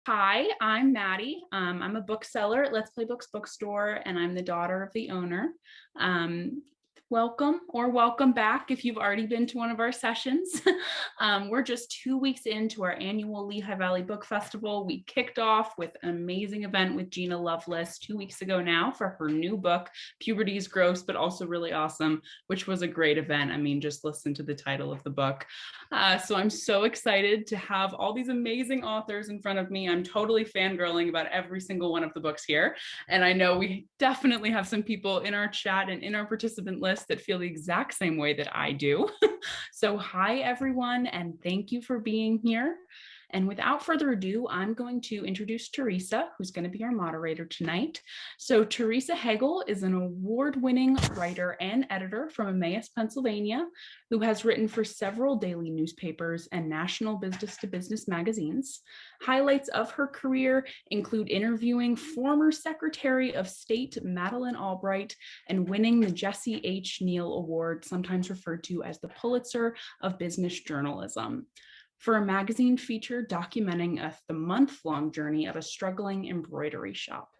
Hi, I'm Maddie. I'm a bookseller at Let's Play Books Bookstore, and I'm the daughter of the owner. Um, welcome back if you've already been to one of our sessions. We're just 2 weeks into our annual Lehigh Valley Book Festival. We kicked off with an amazing event with Gina Lovelace 2 weeks ago now for her new book, Puberty is Gross, but also really awesome, which was a great event. I mean, just listen to the title of the book. So I'm so excited to have all these amazing authors in front of me. I'm totally fangirling about every single one of the books here. And I know we definitely have some people in our chat and in our participant list that feel the exact same way that I do. So hi, everyone, and thank you for being here. And without further ado, I'm going to introduce Theresa, who's going to be our moderator tonight. So Theresa Hegel is an award-winning writer and editor from Emmaus, Pennsylvania, who has written for several daily newspapers and national business-to-business magazines. Highlights of her career include interviewing former Secretary of State Madeleine Albright and winning the Jesse H. Neal Award, sometimes referred to as the Pulitzer of Business Journalism, for a magazine feature documenting the month-long journey of a struggling embroidery shop.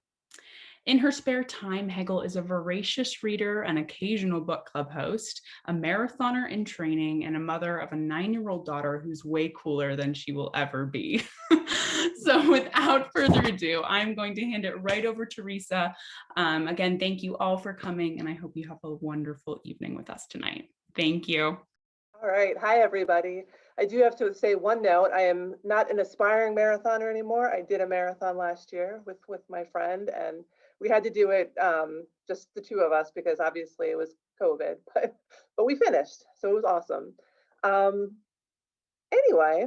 In her spare time, Hegel is a voracious reader, an occasional book club host, a marathoner in training, and a mother of a 9-year-old daughter who's way cooler than she will ever be. So without further ado, I'm going to hand it right over to Theresa. Again, thank you all for coming, and I hope you have a wonderful evening with us tonight. Thank you. All right. Hi, everybody. I do have to say one note. I am not an aspiring marathoner anymore. I did a marathon last year with my friend, and we had to do it just the two of us because obviously it was COVID, but we finished, so it was awesome. Anyway,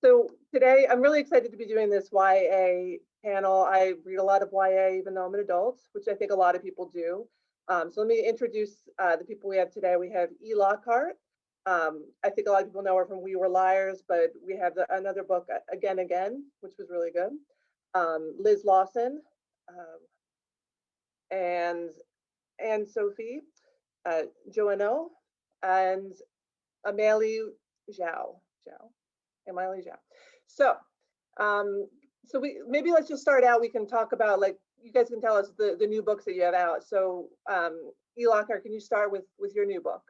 so today I'm really excited to be doing this YA panel. I read a lot of YA even though I'm an adult, which I think a lot of people do. So let me introduce the people we have today. We have Lockhart. I think a lot of people know her from We Were Liars, but we have another book, Again, which was really good. Liz Lawson, and Anne-Sophie Jouhanneau, and Amelie Zhao. Amelie Zhao. So, maybe let's just start out. We can talk about, like, you guys can tell us the new books that you have out. So, Lockhart, can you start with your new book?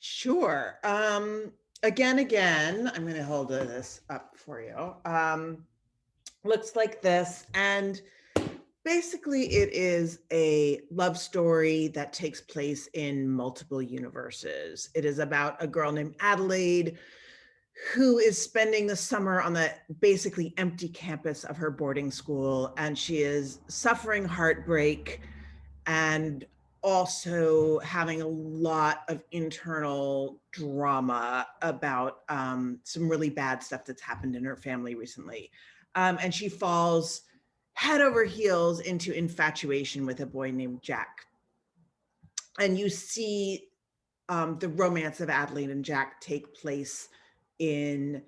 Sure. Again, I'm going to hold this up for you. Looks like this. And basically it is a love story that takes place in multiple universes. It is about a girl named Adelaide who is spending the summer on the basically empty campus of her boarding school. And she is suffering heartbreak and also having a lot of internal drama about some really bad stuff that's happened in her family recently. And she falls head over heels into infatuation with a boy named Jack. And you see the romance of Adelaide and Jack take place in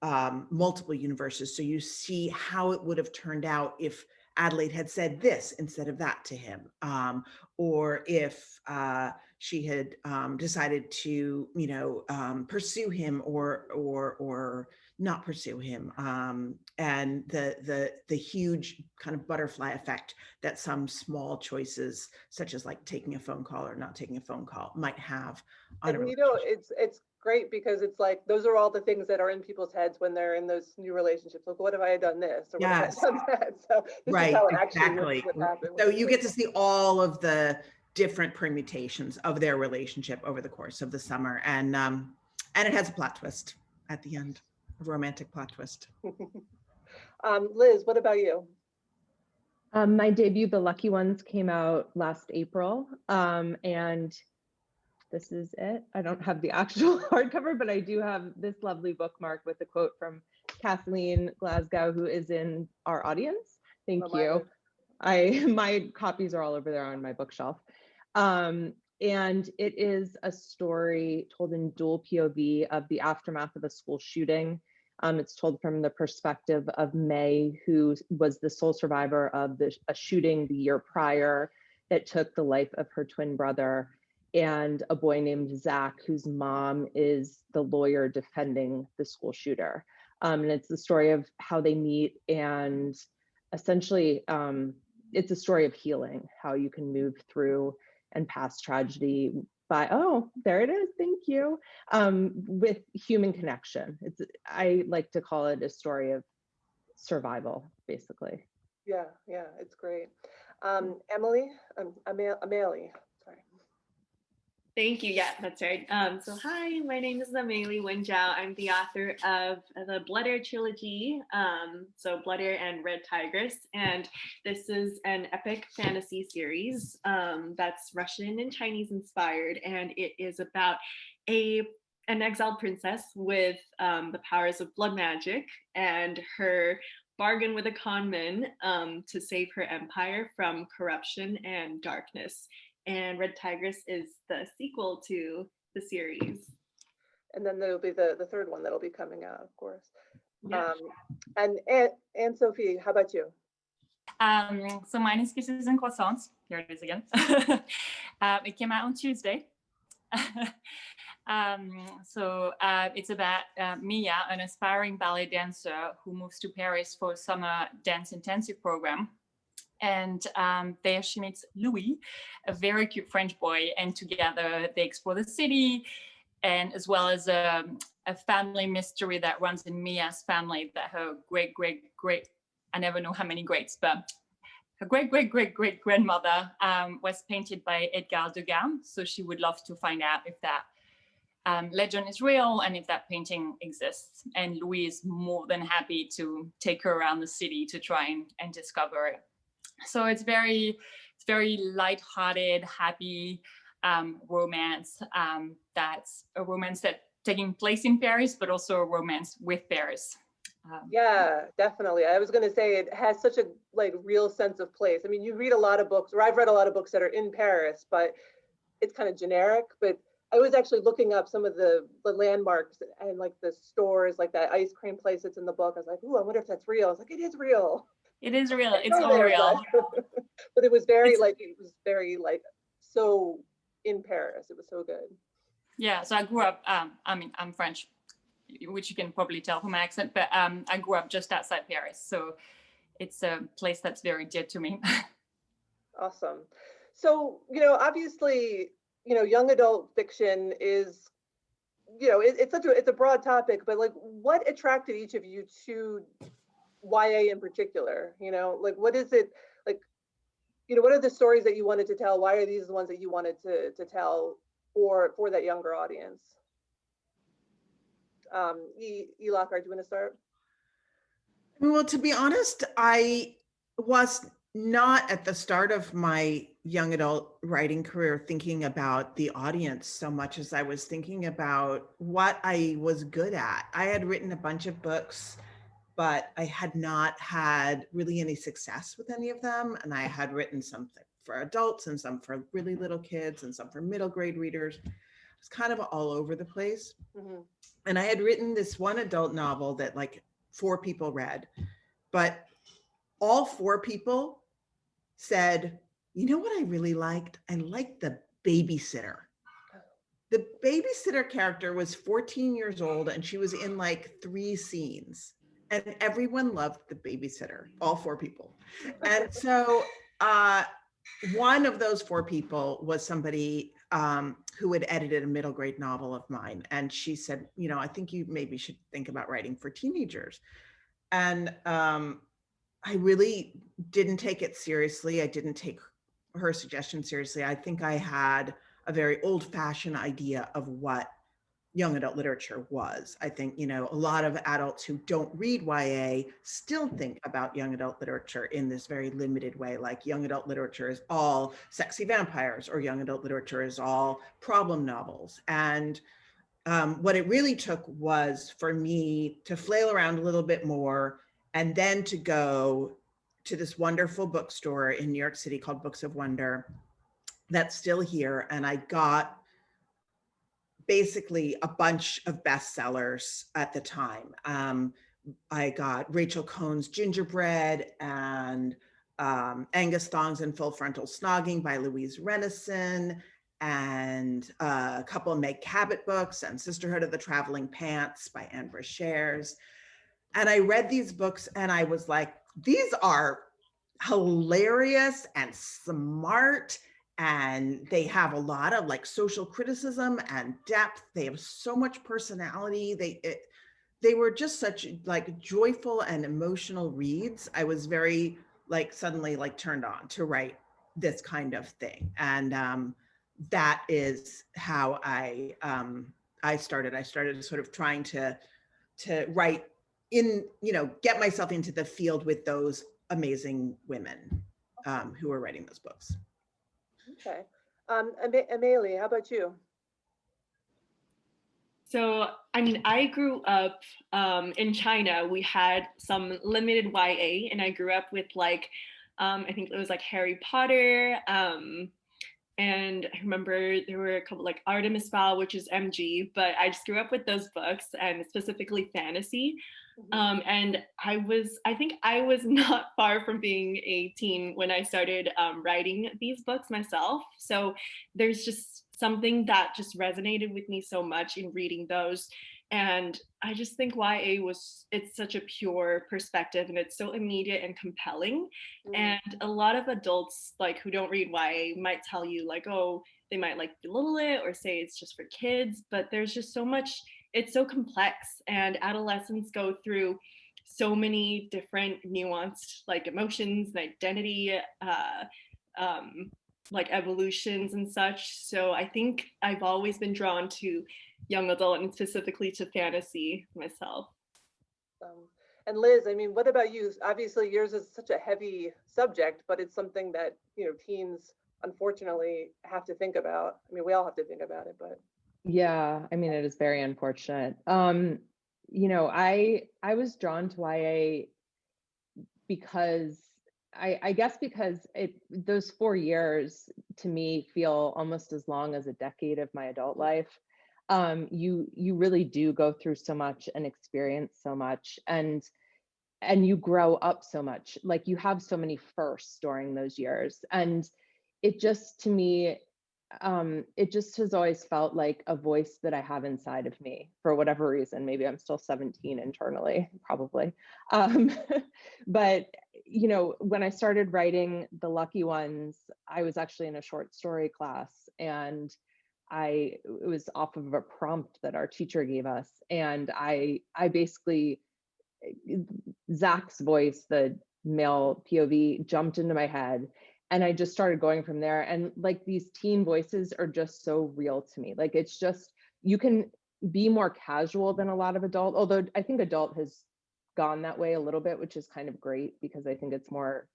multiple universes. So you see how it would have turned out if Adelaide had said this instead of that to him, or if she had decided to, pursue him or not pursue him, and the huge kind of butterfly effect that some small choices, such as like taking a phone call or not taking a phone call, might have on a relationship. It's great because it's like those are all the things that are in people's heads when they're in those new relationships. Like, what if I had done this? Or what if I had done that? So this is how it actually would happen. So you get to see all of the different permutations of their relationship over the course of the summer, and it has a plot twist at the end, a romantic plot twist. Liz, what about you? My debut, The Lucky Ones, came out last April, and this is it. I don't have the actual hardcover, but I do have this lovely bookmark with a quote from Kathleen Glasgow, who is in our audience. Thank you. My copies are all over there on my bookshelf. And it is a story told in dual POV of the aftermath of a school shooting. It's told from the perspective of May, who was the sole survivor of a shooting the year prior that took the life of her twin brother, and a boy named Zach, whose mom is the lawyer defending the school shooter. And it's the story of how they meet, and essentially it's a story of healing, how you can move through and past tragedy by, oh, there it is, thank you, with human connection. I like to call it a story of survival, basically. Yeah, it's great. Emily, Amelie, sorry. Thank you. Yeah, that's right. So hi, my name is Amelie Wen Zhao. I'm the author of the Blood Air trilogy, so Blood Air and Red Tigress. And this is an epic fantasy series that's Russian and Chinese inspired. And it is about an exiled princess with the powers of blood magic and her bargain with a con man to save her empire from corruption and darkness. And Red Tigress is the sequel to the series. And then there'll be the third one that'll be coming out, of course. Yeah. And Anne-Sophie, how about you? So mine is Kisses and Croissants. Here it is again. It came out on Tuesday. It's about Mia, an aspiring ballet dancer who moves to Paris for a summer dance intensive program. And there she meets Louis, a very cute French boy, and together they explore the city, and as well as a family mystery that runs in Mia's family, that her great, I never know how many greats, but her great grandmother was painted by Edgar Degas. So she would love to find out if that legend is real and if that painting exists. And Louis is more than happy to take her around the city to try and discover it. So it's very lighthearted, happy romance. That's a romance that's taking place in Paris, but also a romance with Paris. Yeah, definitely. I was going to say it has such a real sense of place. I mean, you read a lot of books, or I've read a lot of books that are in Paris, but it's kind of generic. But I was actually looking up some of the landmarks and the stores, like that ice cream place that's in the book. I was like, ooh, I wonder if that's real. I was like, it is real. It is real. It's all real. But it was very so in Paris. It was so good. Yeah. So I grew up. I'm French, which you can probably tell from my accent. But I grew up just outside Paris, so it's a place that's very dear to me. Awesome. So obviously, young adult fiction is, it's a broad topic. But what attracted each of you to YA in particular? What is it what are the stories that you wanted to tell? Why are these the ones that you wanted to tell for that younger audience? Lockhart, do you want to start? Well, to be honest, I was not at the start of my young adult writing career thinking about the audience so much as I was thinking about what I was good at. I had written a bunch of books, but I had not had really any success with any of them. And I had written something for adults and some for really little kids and some for middle grade readers. It was kind of all over the place. Mm-hmm. And I had written this one adult novel that 4 people read, but all 4 people said, you know what I really liked? I liked the babysitter. The babysitter character was 14 years old and she was in 3 scenes. And everyone loved the babysitter, all 4 people. And so one of those 4 people was somebody who had edited a middle grade novel of mine. And she said, I think you maybe should think about writing for teenagers. And I really didn't take it seriously. I didn't take her suggestion seriously. I think I had a very old-fashioned idea of what young adult literature was. I think, a lot of adults who don't read YA still think about young adult literature in this very limited way, like young adult literature is all sexy vampires, or young adult literature is all problem novels. And what it really took was for me to flail around a little bit more, and then to go to this wonderful bookstore in New York City called Books of Wonder that's still here. And I got basically a bunch of bestsellers at the time. I got Rachel Cohn's Gingerbread and Angus Thongs and Full Frontal Snogging by Louise Renison, and a couple of Meg Cabot books, and Sisterhood of the Traveling Pants by Anne Brashares. And I read these books and I was like, these are hilarious and smart, and they have a lot of like social criticism and depth. They have so much personality. They were just such like joyful and emotional reads. I was very like suddenly like turned on to write this kind of thing. And that is how I started. I started sort of trying to write in, you know, get myself into the field with those amazing women who were writing those books. Okay. Amelie, how about you? So, I mean, I grew up in China. We had some limited YA, and I grew up with like, I think it was like Harry Potter. And I remember there were a couple like Artemis Fowl, which is MG, but I just grew up with those books and specifically fantasy. And I think I was not far from being a teen when I started writing these books myself. So there's just something that just resonated with me so much in reading those. And I just think YA it's such a pure perspective, and it's so immediate and compelling. And a lot of adults like who don't read YA might tell you like, oh, they might like belittle it or say it's just for kids, but there's just so much, it's so complex, and adolescents go through so many different nuanced like emotions and identity, like evolutions and such. So I think I've always been drawn to young adult and specifically to fantasy myself. And Liz, I mean, what about you? Obviously yours is such a heavy subject, but it's something that, you know, teens unfortunately have to think about. I mean, we all have to think about it, but. Yeah, I mean, it is very unfortunate. You know, I was drawn to YA because I guess because those 4 years to me feel almost as long as a decade of my adult life. You really do go through so much and experience so much, and you grow up so much. Like you have so many firsts during those years, and it just to me, it just has always felt like a voice that I have inside of me for whatever reason. Maybe I'm still 17 internally, probably. But you know, when I started writing The Lucky Ones, I was actually in a short story class, and it was off of a prompt that our teacher gave us, and I basically, Zach's voice, the male POV, jumped into my head, and I just started going from there. And like these teen voices are just so real to me. Like it's just, you can be more casual than a lot of adult, although I think adult has gone that way a little bit, which is kind of great because I think it's more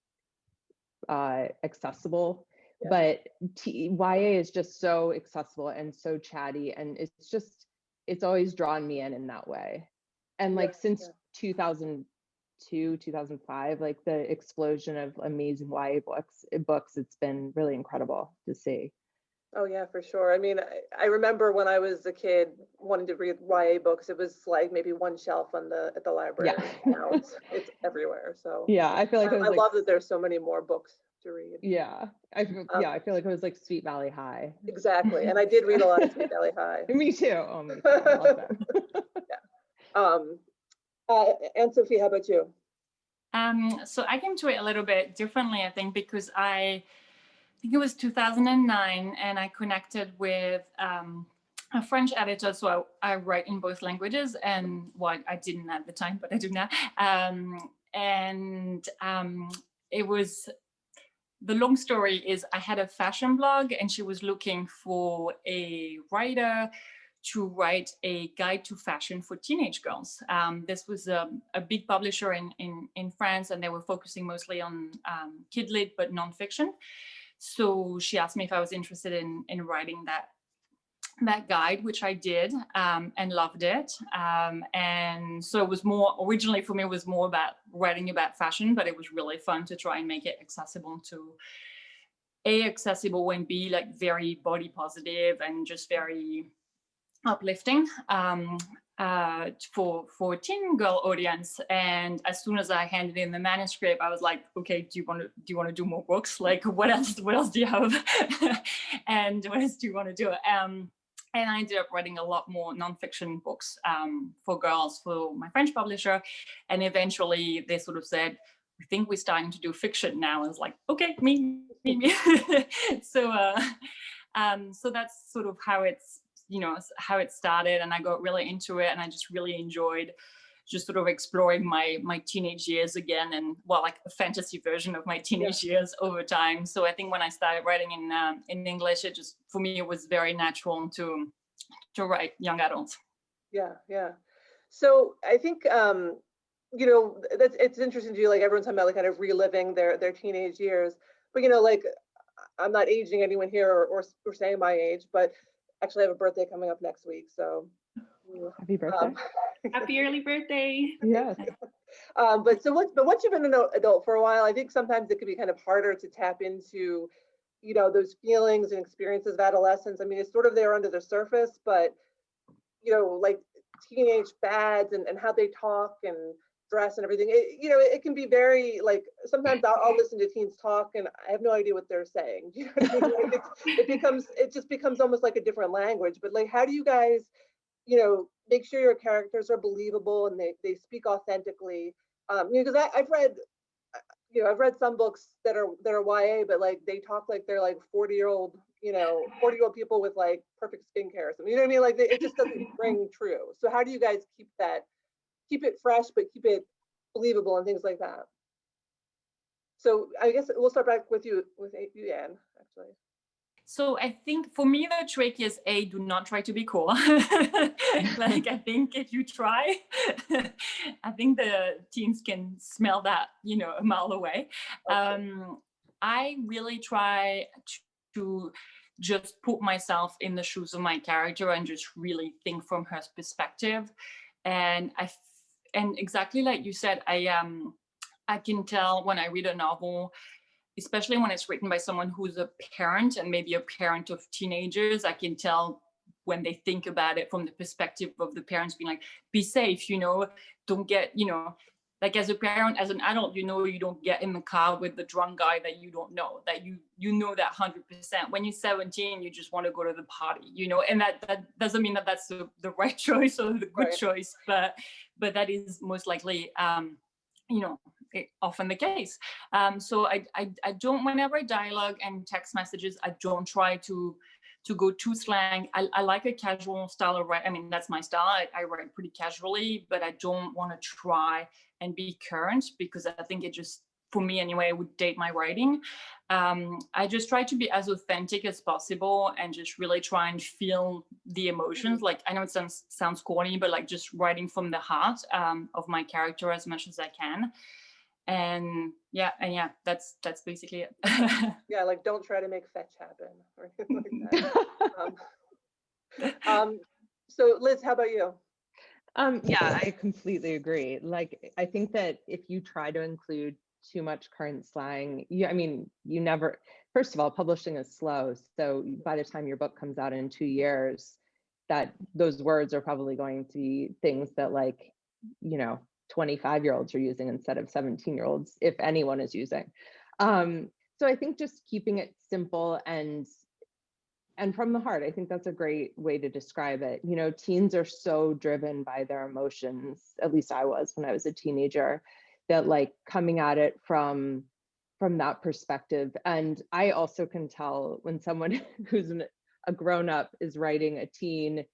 accessible. Yeah. But YA is just so accessible and so chatty, and it's always drawn me in that way. And like since 2002, 2005, like the explosion of amazing YA books, it's been really incredible to see. Oh yeah, for sure. I mean, I remember when I was a kid wanting to read YA books, it was like maybe one shelf at the library. Yeah. Now it's everywhere. So yeah, I feel like I love that there's so many more books to read. Yeah, I feel like it was like Sweet Valley High. Exactly, and I did read a lot of Sweet Valley High. Me too. Oh my God, I love that. Yeah. Anne-Sophie, how about you? So I came to it a little bit differently, I think, because I think it was 2009, and I connected with a French editor. So I write in both languages, and well, I didn't at the time, but I do now. It was, the long story is I had a fashion blog, and she was looking for a writer to write a guide to fashion for teenage girls. This was a big publisher in France, and they were focusing mostly on kid lit, but nonfiction. So she asked me if I was interested in writing that guide, which I did, and loved it. And so it was more, originally for me, it was more about writing about fashion, but it was really fun to try and make it accessible to accessible and B, like very body positive and just very uplifting for a teen girl audience. And as soon as I handed in the manuscript, I was like, okay, do you want to do more books? Like what else do you have? And what else do you want to do? And I ended up writing a lot more nonfiction books for girls for my French publisher. And eventually they sort of said, we think we're starting to do fiction now. I was like, okay, me. So so that's sort of how it's, how it started. And I got really into it, and I just really enjoyed just sort of exploring my teenage years again, and like a fantasy version of my teenage years over time. So I think when I started writing in English, it just, for me, it was very natural to write young adults. Yeah. So I think that's, it's interesting to you, like everyone's talking about like kind of reliving their teenage years, but like I'm not aging anyone here or saying my age, but actually I have a birthday coming up next week, so Happy birthday. Happy early birthday. Yes. but once you've been an adult for a while, I think sometimes it can be kind of harder to tap into, those feelings and experiences of adolescence. I mean, it's sort of there under the surface, but like teenage fads and how they talk and dress and everything, it can be very, like, sometimes I'll listen to teens talk and I have no idea what they're saying. You know what I mean? Like it just becomes almost like a different language. But like, how do you guys, make sure your characters are believable and they speak authentically? Because I've read some books that are YA, but like they talk like they're like 40-year-old people with like perfect skincare or something. You know what I mean? Like it just doesn't ring true. So how do you guys keep it fresh, but keep it believable and things like that? So I guess we'll start back with you, Anne, actually. So I think for me, the trick is do not try to be cool. Like, I think if you try, I think the teens can smell that, a mile away. Okay. I really try to just put myself in the shoes of my character and just really think from her perspective. And exactly like you said, I can tell when I read a novel, especially when it's written by someone who's a parent and maybe a parent of teenagers, I can tell when they think about it from the perspective of the parents being like, be safe, don't get, like as a parent, as an adult, you don't get in the car with the drunk guy that you don't know, that you know that 100%. When you're 17, you just want to go to the party, and that doesn't mean that that's the right choice or the good choice, but that is most likely, often the case. So I don't, whenever I dialogue and text messages, I don't try to go too slang. I like a casual style of writing. I mean, that's my style. I write pretty casually, but I don't want to try and be current, because I think it just, for me anyway, would date my writing. I just try to be as authentic as possible and just really try and feel the emotions. Like, I know it sounds corny, but like just writing from the heart of my character as much as I can. And that's basically it. Yeah, like don't try to make fetch happen or anything like that. So Liz, how about you? Yeah, I completely agree. Like, I think that if you try to include too much current slang, you never, first of all, publishing is slow. So by the time your book comes out in 2 years, that those words are probably going to be things that 25-year-olds are using instead of 17-year-olds, if anyone is using. So I think just keeping it simple and from the heart, I think that's a great way to describe it. Teens are so driven by their emotions, at least I was when I was a teenager, that like coming at it from that perspective. And I also can tell when someone who's a grown-up is writing a teen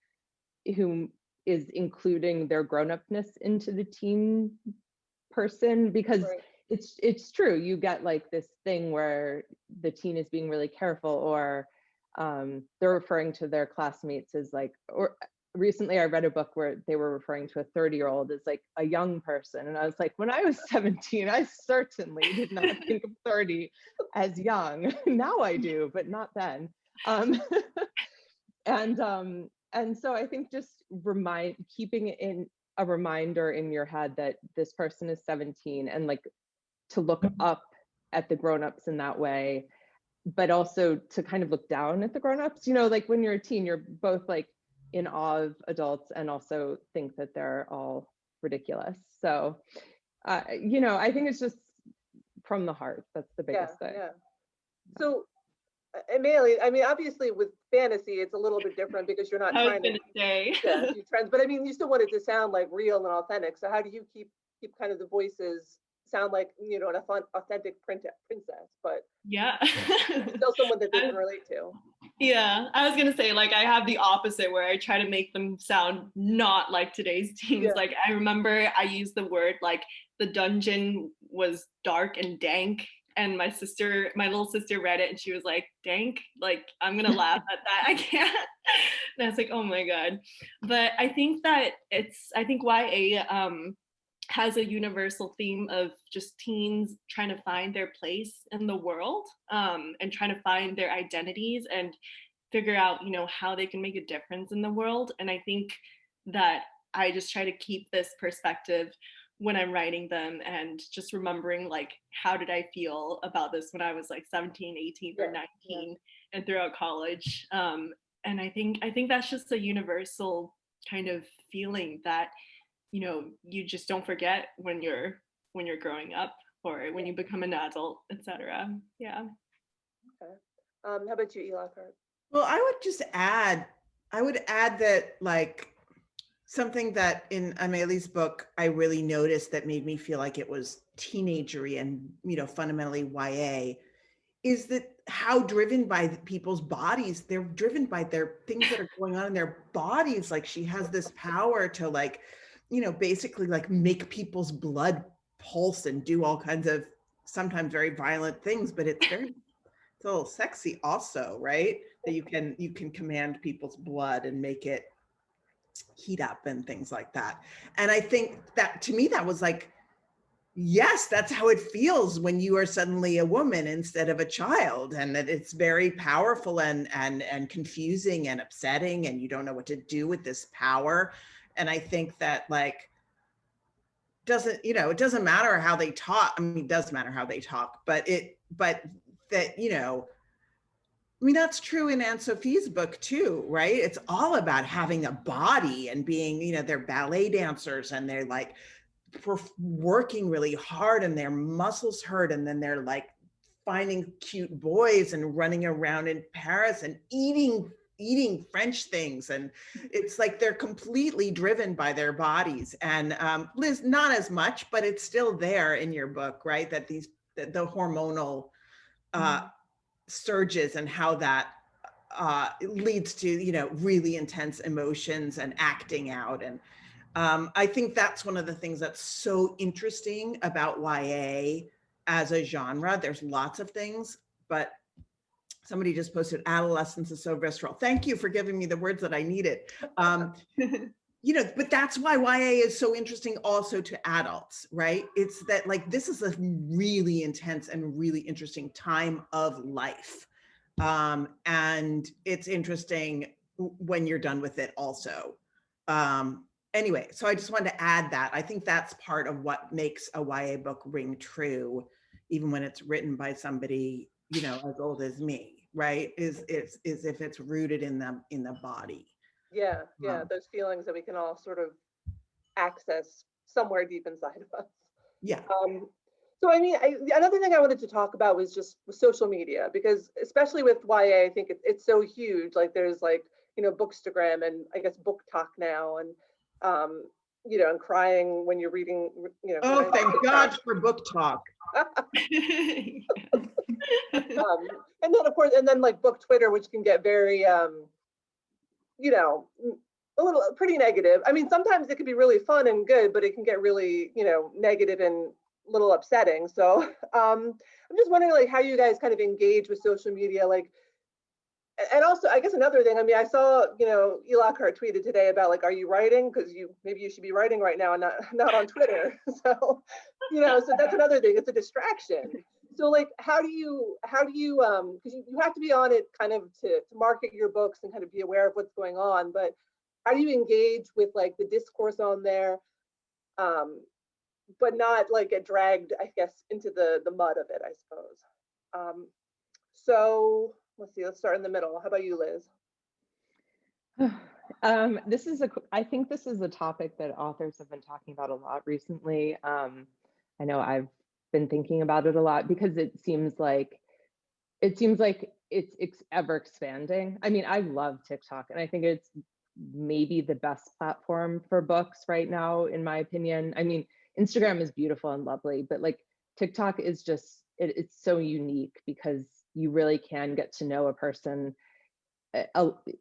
who is including their grown-upness into the teen person, because it's true. You get like this thing where the teen is being really careful, or they're referring to their classmates as like, or recently I read a book where they were referring to a 30-year-old as like a young person. And I was like, when I was 17, I certainly did not think of 30 as young. Now I do, but not then. And so I think just keeping it in a reminder in your head that this person is 17, and like to look up at the grown-ups in that way, but also to kind of look down at the grown-ups. Like when you're a teen, you're both like in awe of adults and also think that they're all ridiculous. So, I think it's just from the heart. That's the biggest thing. Yeah. So Amelie, I mean, obviously with fantasy, it's a little bit different because you're not I was trying to gonna say. do trends, but I mean, you still want it to sound like real and authentic. So how do you keep kind of the voices sound like, you know, an authentic princess, but Yeah. still someone that they can relate to? Yeah, I was gonna say, like, I have the opposite where I try to make them sound not like today's teens. Yeah. Like, I remember I used the word, like, the dungeon was dark and dank, and my little sister read it and she was like, dank? Like, I'm gonna laugh at that. I can't. And I was like, oh my God. But I think that I think YA has a universal theme of just teens trying to find their place in the world, and trying to find their identities and figure out, you know, how they can make a difference in the world. And I think that I just try to keep this perspective when I'm writing them, and just remembering, like, how did I feel about this when I was like 17, 18, or 19, and throughout college. And I think that's just a universal kind of feeling that, you know, you just don't forget when you're growing up, or when you become an adult, etc. Yeah. Okay. How about you, Lockhart? Well, I would add that, like, something that in Amelie's book I really noticed that made me feel like it was teenagery and, you know, fundamentally YA, is that how driven by people's bodies, they're driven by their things that are going on in their bodies. Like, she has this power to, like, you know, basically like make people's blood pulse and do all kinds of sometimes very violent things, but it's a little sexy also, right? That you can command people's blood and make it heat up and things like that. And I think that, to me, that was like, yes, that's how it feels when you are suddenly a woman instead of a child, and that it's very powerful and confusing and upsetting, and you don't know what to do with this power. And I think that, like, it doesn't matter how they talk. I mean, it does matter how they talk, but that, you know, I mean, that's true in Anne-Sophie's book too, right? It's all about having a body and being, you know, they're ballet dancers and they're like working really hard and their muscles hurt. And then they're like finding cute boys and running around in Paris and eating French things. And it's like they're completely driven by their bodies. And Liz, not as much, but it's still there in your book, right? That the hormonal surges and how that leads to, you know, really intense emotions and acting out. And I think that's one of the things that's so interesting about YA as a genre. There's lots of things, but somebody just posted, adolescence is so visceral. Thank you for giving me the words that I needed. You know, but that's why YA is so interesting also to adults, right? It's that, like, this is a really intense and really interesting time of life. And it's interesting when you're done with it also. Anyway, so I just wanted to add that. I think that's part of what makes a YA book ring true, even when it's written by somebody, you know, as old as me, right? Is if it's rooted in the body. Yeah, those feelings that we can all sort of access somewhere deep inside of us. Yeah. So I mean, another thing I wanted to talk about was just social media, because especially with YA, I think it's so huge. Like, there's, like, you know, Bookstagram and I guess Book Talk now, and you know, and crying when you're reading, you know. Oh, thank God for Book Talk. And then, of course, like Book Twitter, which can get very you know, a little pretty negative. I mean, sometimes it can be really fun and good, but it can get really, you know, negative and a little upsetting. So I'm just wondering, like, how you guys kind of engage with social media, like, and also, I guess another thing, I mean, I saw, you know, Lockhart tweeted today about, like, are you writing? Because maybe you should be writing right now and not on Twitter. So, you know, so that's another thing. It's a distraction. So, like, how do you because you have to be on it kind of to market your books and kind of be aware of what's going on, but how do you engage with, like, the discourse on there, but not, like, get dragged, I guess, into the mud of it, I suppose. So let's see, let's start in the middle. How about you, Liz? I think this is a topic that authors have been talking about a lot recently. I know I've been thinking about it a lot because it seems like it seems like it's ever expanding. I mean, I love TikTok, and I think it's maybe the best platform for books right now, in my opinion. I mean, Instagram is beautiful and lovely, but like TikTok is just, it's so unique because you really can get to know a person,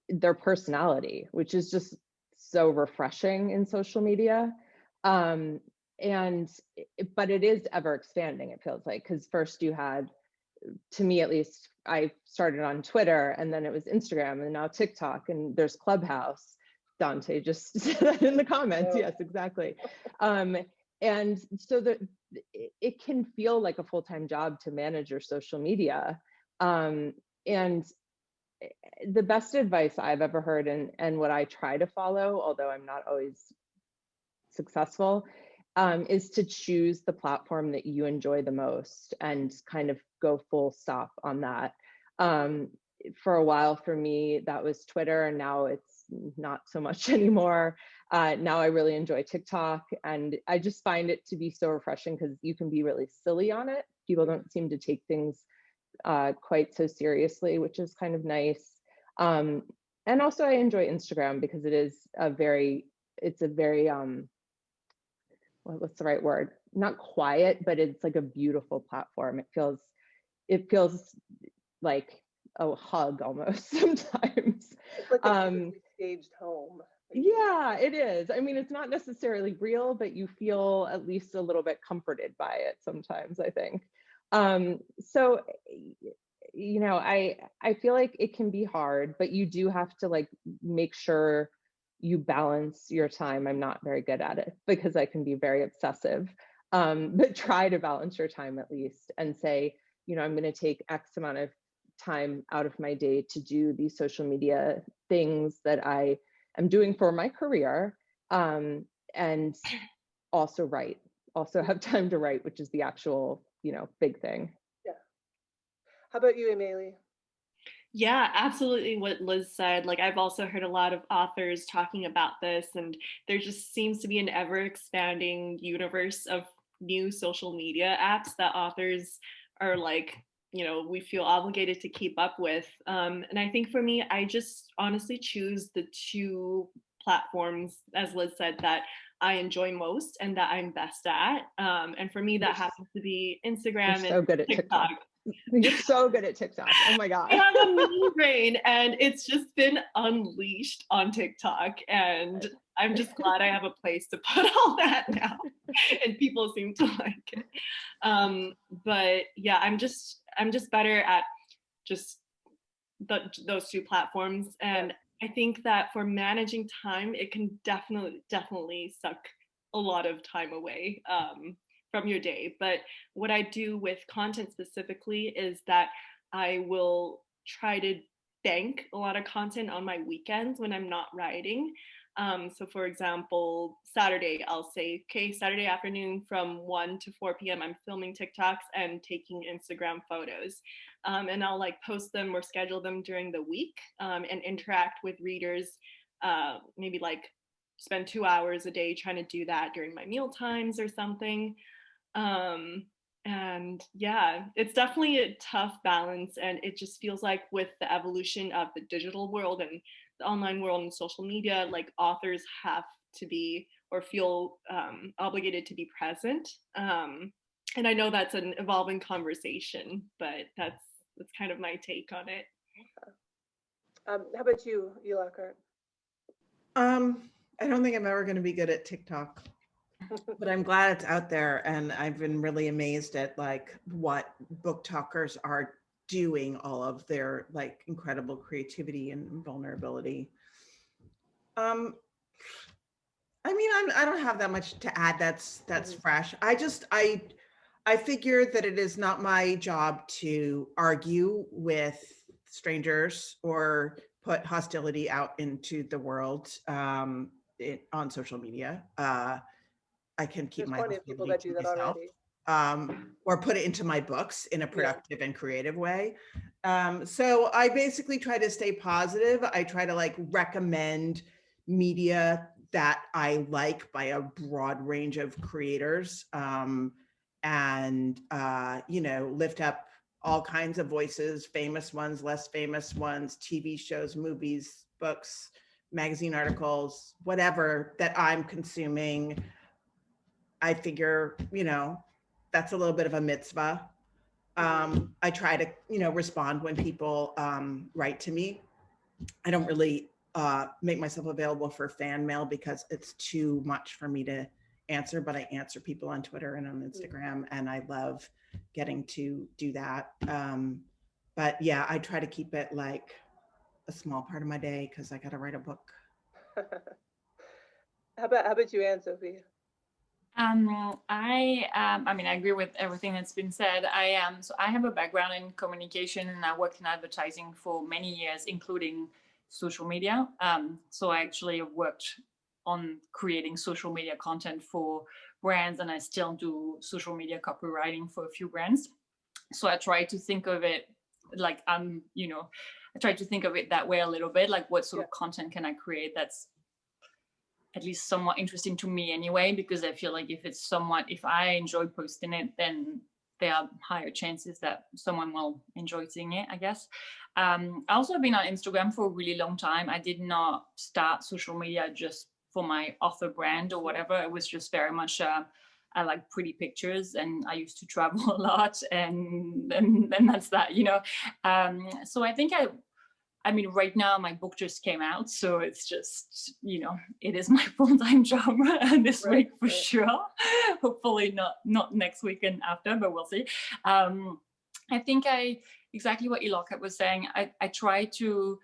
their personality, which is just so refreshing in social media. And but it is ever expanding, it feels like, because first you had, to me at least, I started on Twitter, and then it was Instagram, and now TikTok, and there's Clubhouse. Dante just said that in the comments. Yeah. Yes, exactly. And so that it can feel like a full-time job to manage your social media. And the best advice I've ever heard, and what I try to follow, although I'm not always successful, is to choose the platform that you enjoy the most and kind of go full stop on that. For a while for me, that was Twitter, and now it's not so much anymore. Now I really enjoy TikTok, and I just find it to be so refreshing because you can be really silly on it. People don't seem to take things quite so seriously, which is kind of nice. And also I enjoy Instagram because it's a very what's the right word? Not quiet, but it's like a beautiful platform. It feels like a hug almost sometimes. It's like a beautifully staged home. Yeah, it is. I mean, it's not necessarily real, but you feel at least a little bit comforted by it sometimes, I think. So, you know, I feel like it can be hard, but you do have to like make sure you balance your time. I'm not very good at it because I can be very obsessive, but try to balance your time at least and say, you know, I'm going to take X amount of time out of my day to do these social media things that I am doing for my career, and also have time to write, which is the actual, you know, big thing. Yeah. How about you, Amelie? Yeah, absolutely what Liz said. Like, I've also heard a lot of authors talking about this, and there just seems to be an ever expanding universe of new social media apps that authors are like, you know, we feel obligated to keep up with. And I think for me, I just honestly choose the two platforms, as Liz said, that I enjoy most and that I'm best at. And for me, that happens to be Instagram You're so and good at TikTok. You're so good at TikTok. Oh my God. I have a mean brain, and it's just been unleashed on TikTok. And I'm just glad I have a place to put all that now. And people seem to like it. But yeah, I'm just better at just those two platforms. And I think that for managing time, it can definitely suck a lot of time away from your day. But what I do with content specifically is that I will try to bank a lot of content on my weekends when I'm not writing. So for example, Saturday, I'll say, okay, Saturday afternoon from 1 to 4 p.m., I'm filming TikToks and taking Instagram photos. And I'll like post them or schedule them during the week, and interact with readers, maybe like spend 2 hours a day trying to do that during my meal times or something. And yeah, it's definitely a tough balance. And it just feels like with the evolution of the digital world and the online world and social media, like authors have to be or feel obligated to be present. And I know that's an evolving conversation, but that's kind of my take on it. How about you, Lockhart? I don't think I'm ever going to be good at TikTok, but I'm glad it's out there, and I've been really amazed at like what book talkers are doing, all of their like incredible creativity and vulnerability. I mean, I don't have that much to add. That's fresh. I figure that it is not my job to argue with strangers or put hostility out into the world on social media. I can keep There's my plenty of people hostility that do to that myself, already. or put it into my books in a productive and creative way. So I basically try to stay positive. I try to like recommend media that I like by a broad range of creators, and you know, lift up all kinds of voices, famous ones, less famous ones, TV shows, movies, books, magazine articles, whatever that I'm consuming. I figure, that's a little bit of a mitzvah. I try to, respond when people write to me. I don't really make myself available for fan mail because it's too much for me to answer, but I answer people on Twitter and on Instagram, and I love getting to do that. But yeah, I try to keep it like a small part of my day because I got to write a book. How about you, Anne-Sophie? I mean, I agree with everything that's been said. So I have a background in communication, and I worked in advertising for many years, including social media. So I actually worked on creating social media content for brands, and I still do social media copywriting for a few brands. So I try to think of it like I try to think of it that way a little bit, like what sort of content can I create that's at least somewhat interesting to me anyway, because I feel like if I enjoy posting it, then there are higher chances that someone will enjoy seeing it, I guess. I also have been on Instagram for a really long time. I did not start social media just for my author brand or whatever. It was just very much, I like pretty pictures, and I used to travel a lot, and that's that, So I think I mean, right now my book just came out, so it's just, it is my full-time job this week for sure. Hopefully not next week and after, but we'll see. I think exactly what Lockhart was saying. I try to,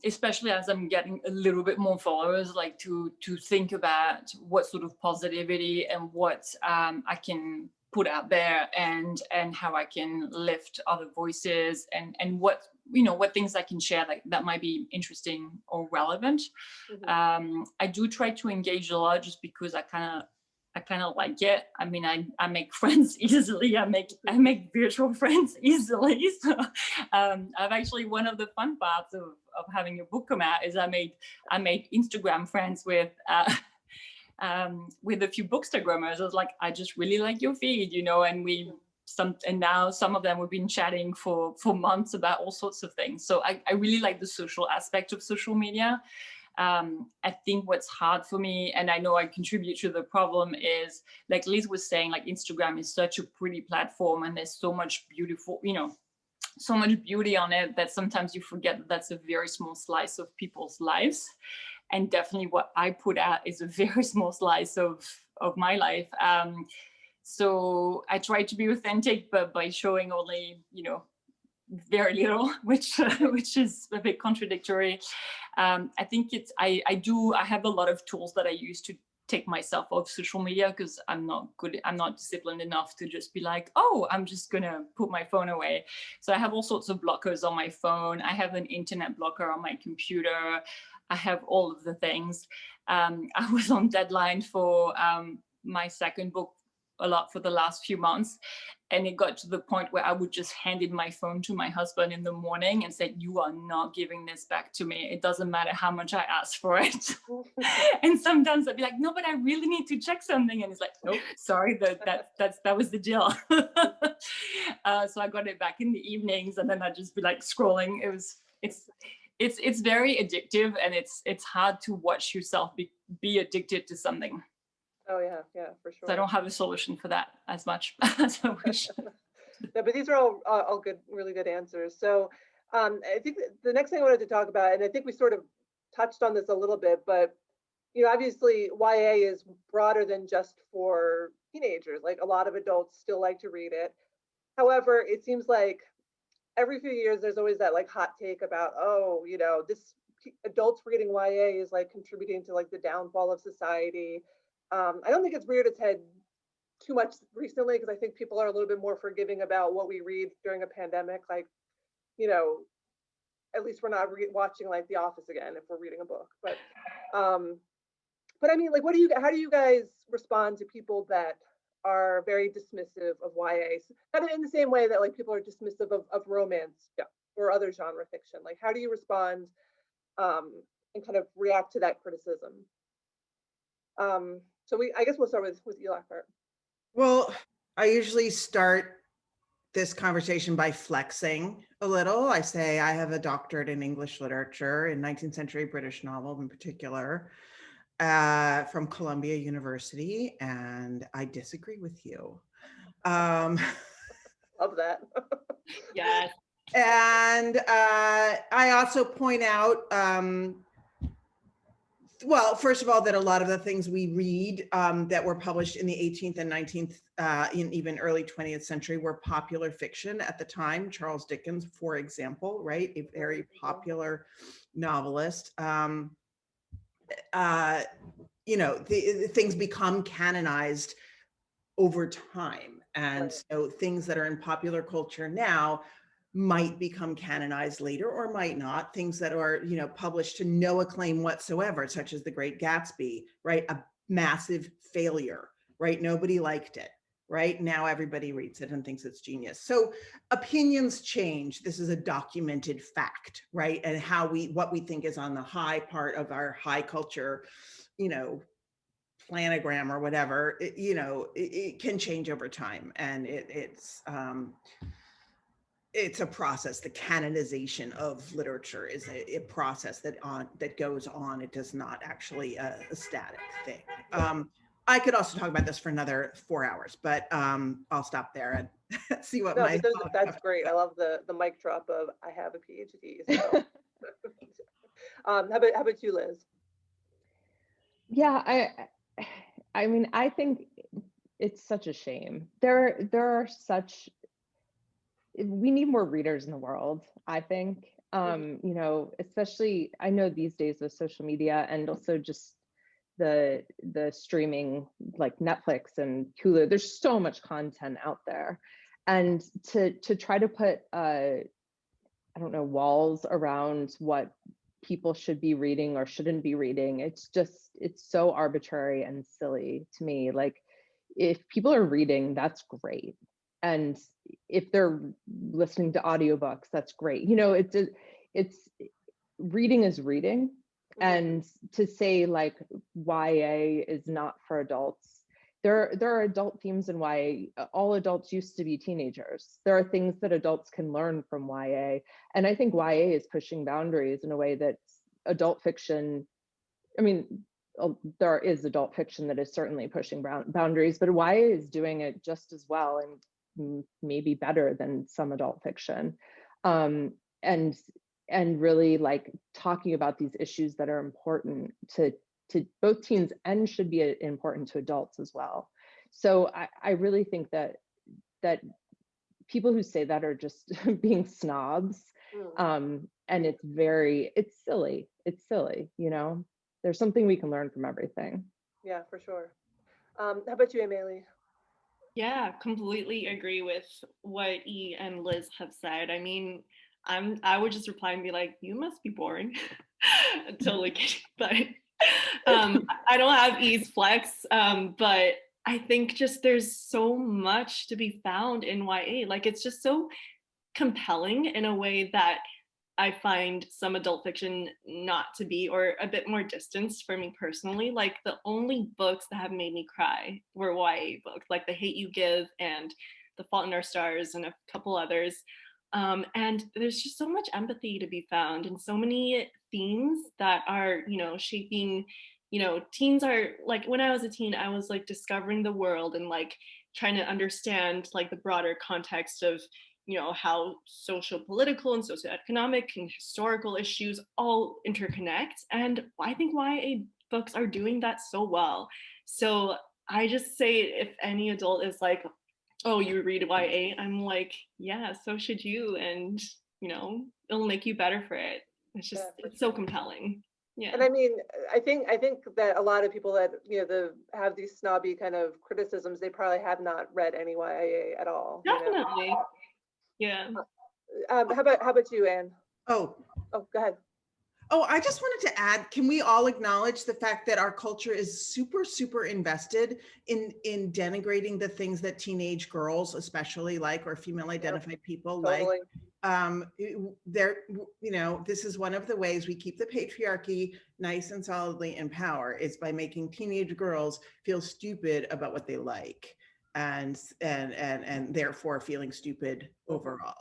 especially as I'm getting a little bit more followers, like to think about what sort of positivity and what I can put out there, and how I can lift other voices, and what things I can share that might be interesting or relevant. I do try to engage a lot just because I kind of like it. I mean, I make friends easily. I make virtual friends easily. So I've actually, one of the fun parts of having a book come out is I made Instagram friends with a few bookstagrammers. I was like, I just really like your feed, and now some of them we've been chatting for months about all sorts of things. So I really like the social aspect of social media. I think what's hard for me, and I know I contribute to the problem, is like Liz was saying, like Instagram is such a pretty platform, and there's so much beautiful, so much beauty on it, that sometimes you forget that that's a very small slice of people's lives. And definitely what I put out is a very small slice of my life. So I try to be authentic, but by showing only, very little, which is a bit contradictory. I think I have a lot of tools that I use to take myself off social media, because I'm not disciplined enough to just be like, oh, I'm just gonna put my phone away. So I have all sorts of blockers on my phone. I have an internet blocker on my computer. I have all of the things. I was on deadline for my second book a lot for the last few months. And it got to the point where I would just hand in my phone to my husband in the morning and say, you are not giving this back to me. It doesn't matter how much I ask for it. And sometimes I'd be like, no, but I really need to check something. And he's like, nope, sorry, that was the deal. So I got it back in the evenings, and then I'd just be like scrolling. It's very addictive, and it's hard to watch yourself be addicted to something. Oh yeah, for sure. So I don't have a solution for that as much as I wish. No, but these are all good, really good answers. So I think the next thing I wanted to talk about, and I think we sort of touched on this a little bit, but obviously YA is broader than just for teenagers. Like, a lot of adults still like to read it. However, it seems like every few years there's always that like hot take about, oh, this adults reading YA is like contributing to like the downfall of society. I don't think it's reared its head too much recently, because I think people are a little bit more forgiving about what we read during a pandemic. Like, at least we're not watching like The Office again if we're reading a book. But I mean, like, how do you guys respond to people that are very dismissive of YA, kind of in the same way that like people are dismissive of romance, or other genre fiction? Like, how do you respond and kind of react to that criticism? So I guess we'll start with you, Lockhart. Well, I usually start this conversation by flexing a little. I say I have a doctorate in English literature, in 19th century British novel in particular, from Columbia University, and I disagree with you. Love that. Yes. And I also point out, well, first of all, that a lot of the things we read that were published in the 18th and 19th, in even early 20th century were popular fiction at the time. Charles Dickens, for example, right? A very popular novelist. You know, the things become canonized over time. And so things that are in popular culture now might become canonized later or might not. Things that are, you know, published to no acclaim whatsoever, such as The Great Gatsby, right? A massive failure, right? Nobody liked it, right? Now everybody reads it and thinks it's genius. So opinions change. This is a documented fact, right? And what we think is on the high part of our high culture, you know, planogram or whatever, it can change over time. And it's a process. The canonization of literature is a process that goes on. It does not actually a static thing. I could also talk about this for another 4 hours, but I'll stop there and see what that's great. I love the mic drop of I have a PhD. So. How about you, Liz? Yeah, I mean, I think it's such a shame. We need more readers in the world, I think. You know, especially, I know these days with social media and also just the streaming like Netflix and Hulu, there's so much content out there. And to try to put, I don't know, walls around what people should be reading or shouldn't be reading, it's so arbitrary and silly to me. Like, if people are reading, that's great. And if they're listening to audiobooks, that's great. You know, it's reading is reading. And to say like YA is not for adults, there are adult themes in YA. All adults used to be teenagers. There are things that adults can learn from YA. And I think YA is pushing boundaries in a way that adult fiction, I mean, there is adult fiction that is certainly pushing boundaries, but YA is doing it just as well and maybe better than some adult fiction. And really like talking about these issues that are important to both teens and should be important to adults as well. So I really think that people who say that are just being snobs. And it's silly. It's silly, you know? There's something we can learn from everything. Yeah, for sure. How about you, Amelie? Yeah, completely agree with what E and Liz have said. I mean, I would just reply and be like, you must be boring. Totally kidding. But I don't have E's flex, but I think just there's so much to be found in YA. Like, it's just so compelling in a way that I find some adult fiction not to be, or a bit more distanced for me personally. Like, the only books that have made me cry were YA books, like The Hate You Give and The Fault in Our Stars and a couple others. And there's just so much empathy to be found, and so many themes that are, you know, shaping, you know, teens are like, when I was a teen, I was like discovering the world and like trying to understand like the broader context of, you know, how social, political, and socioeconomic and historical issues all interconnect. And I think YA books are doing that so well. So I just say, if any adult is like, oh, you read YA, I'm like, yeah, so should you. And, you know, it'll make you better for it. It's just, it's so compelling. Yeah. And I mean, I think that a lot of people that, you know, have these snobby kind of criticisms, they probably have not read any YA at all. Definitely. You know? Yeah. How about you, Anne? Oh, go ahead. Oh, I just wanted to add, can we all acknowledge the fact that our culture is super, super invested in denigrating the things that teenage girls especially like, or female identified people Totally. like. They're, you know, this is one of the ways we keep the patriarchy nice and solidly in power, is by making teenage girls feel stupid about what they like. and therefore feeling stupid overall.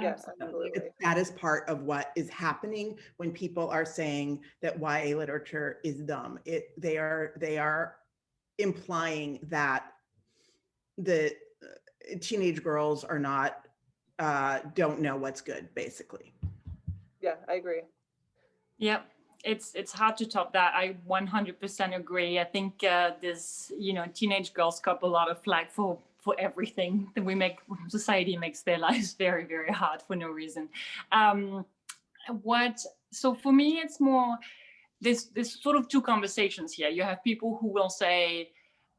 Yes, absolutely. That is part of what is happening when people are saying that YA literature is dumb. They are implying that the teenage girls are not don't know what's good, basically. Yeah, I agree. Yep. It's hard to top that. I 100% agree. I think this, teenage girls cop a lot of flack for everything that society makes their lives very, very hard for no reason. So for me, it's more, there's sort of two conversations here. You have people who will say,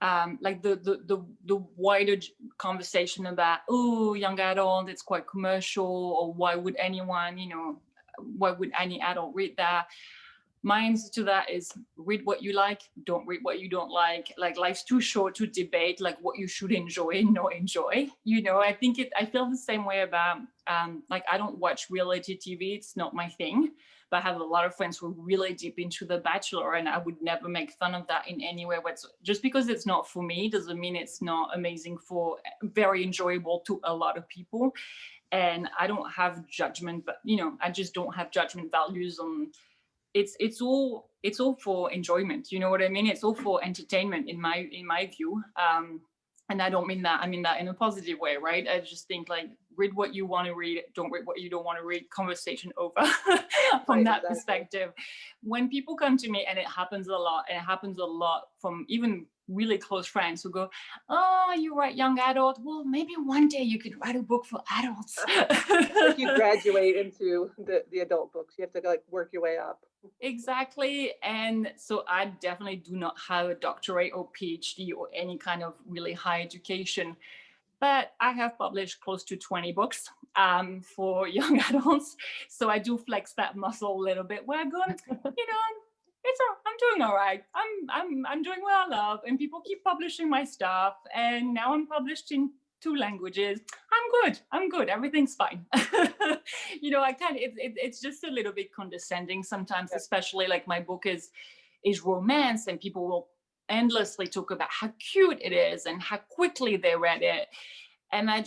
like the wider conversation about, oh, young adult, it's quite commercial, or why would anyone, why would any adult read that? My answer to that is read what you like, don't read what you don't like. Like, life's too short to debate like what you should enjoy and not enjoy. I feel the same way about like, I don't watch reality TV, it's not my thing. But I have a lot of friends who are really deep into The Bachelor, and I would never make fun of that in any way. Just because it's not for me doesn't mean it's not amazing, for very enjoyable to a lot of people. And I don't have judgment, but I just don't have judgment values on. It's all for enjoyment. You know what I mean? It's all for entertainment in my view. And I don't mean that. I mean that in a positive way, right? I just think, like, read what you want to read, don't read what you don't want to read, conversation over from that perspective. When people come to me, and it happens a lot from even really close friends who go, oh, you write young adult, well, maybe one day you could write a book for adults. Like, you graduate into the adult books, you have to like work your way up. Exactly. And so I definitely do not have a doctorate or PhD or any kind of really high education, but I have published close to 20 books for young adults. So I do flex that muscle a little bit, where I go, I'm doing all right. I'm doing what I love, and people keep publishing my stuff. And now I'm published in 2 languages. I'm good. Everything's fine. It's just a little bit condescending sometimes, especially like my book is romance, and people will endlessly talk about how cute it is and how quickly they read it. And I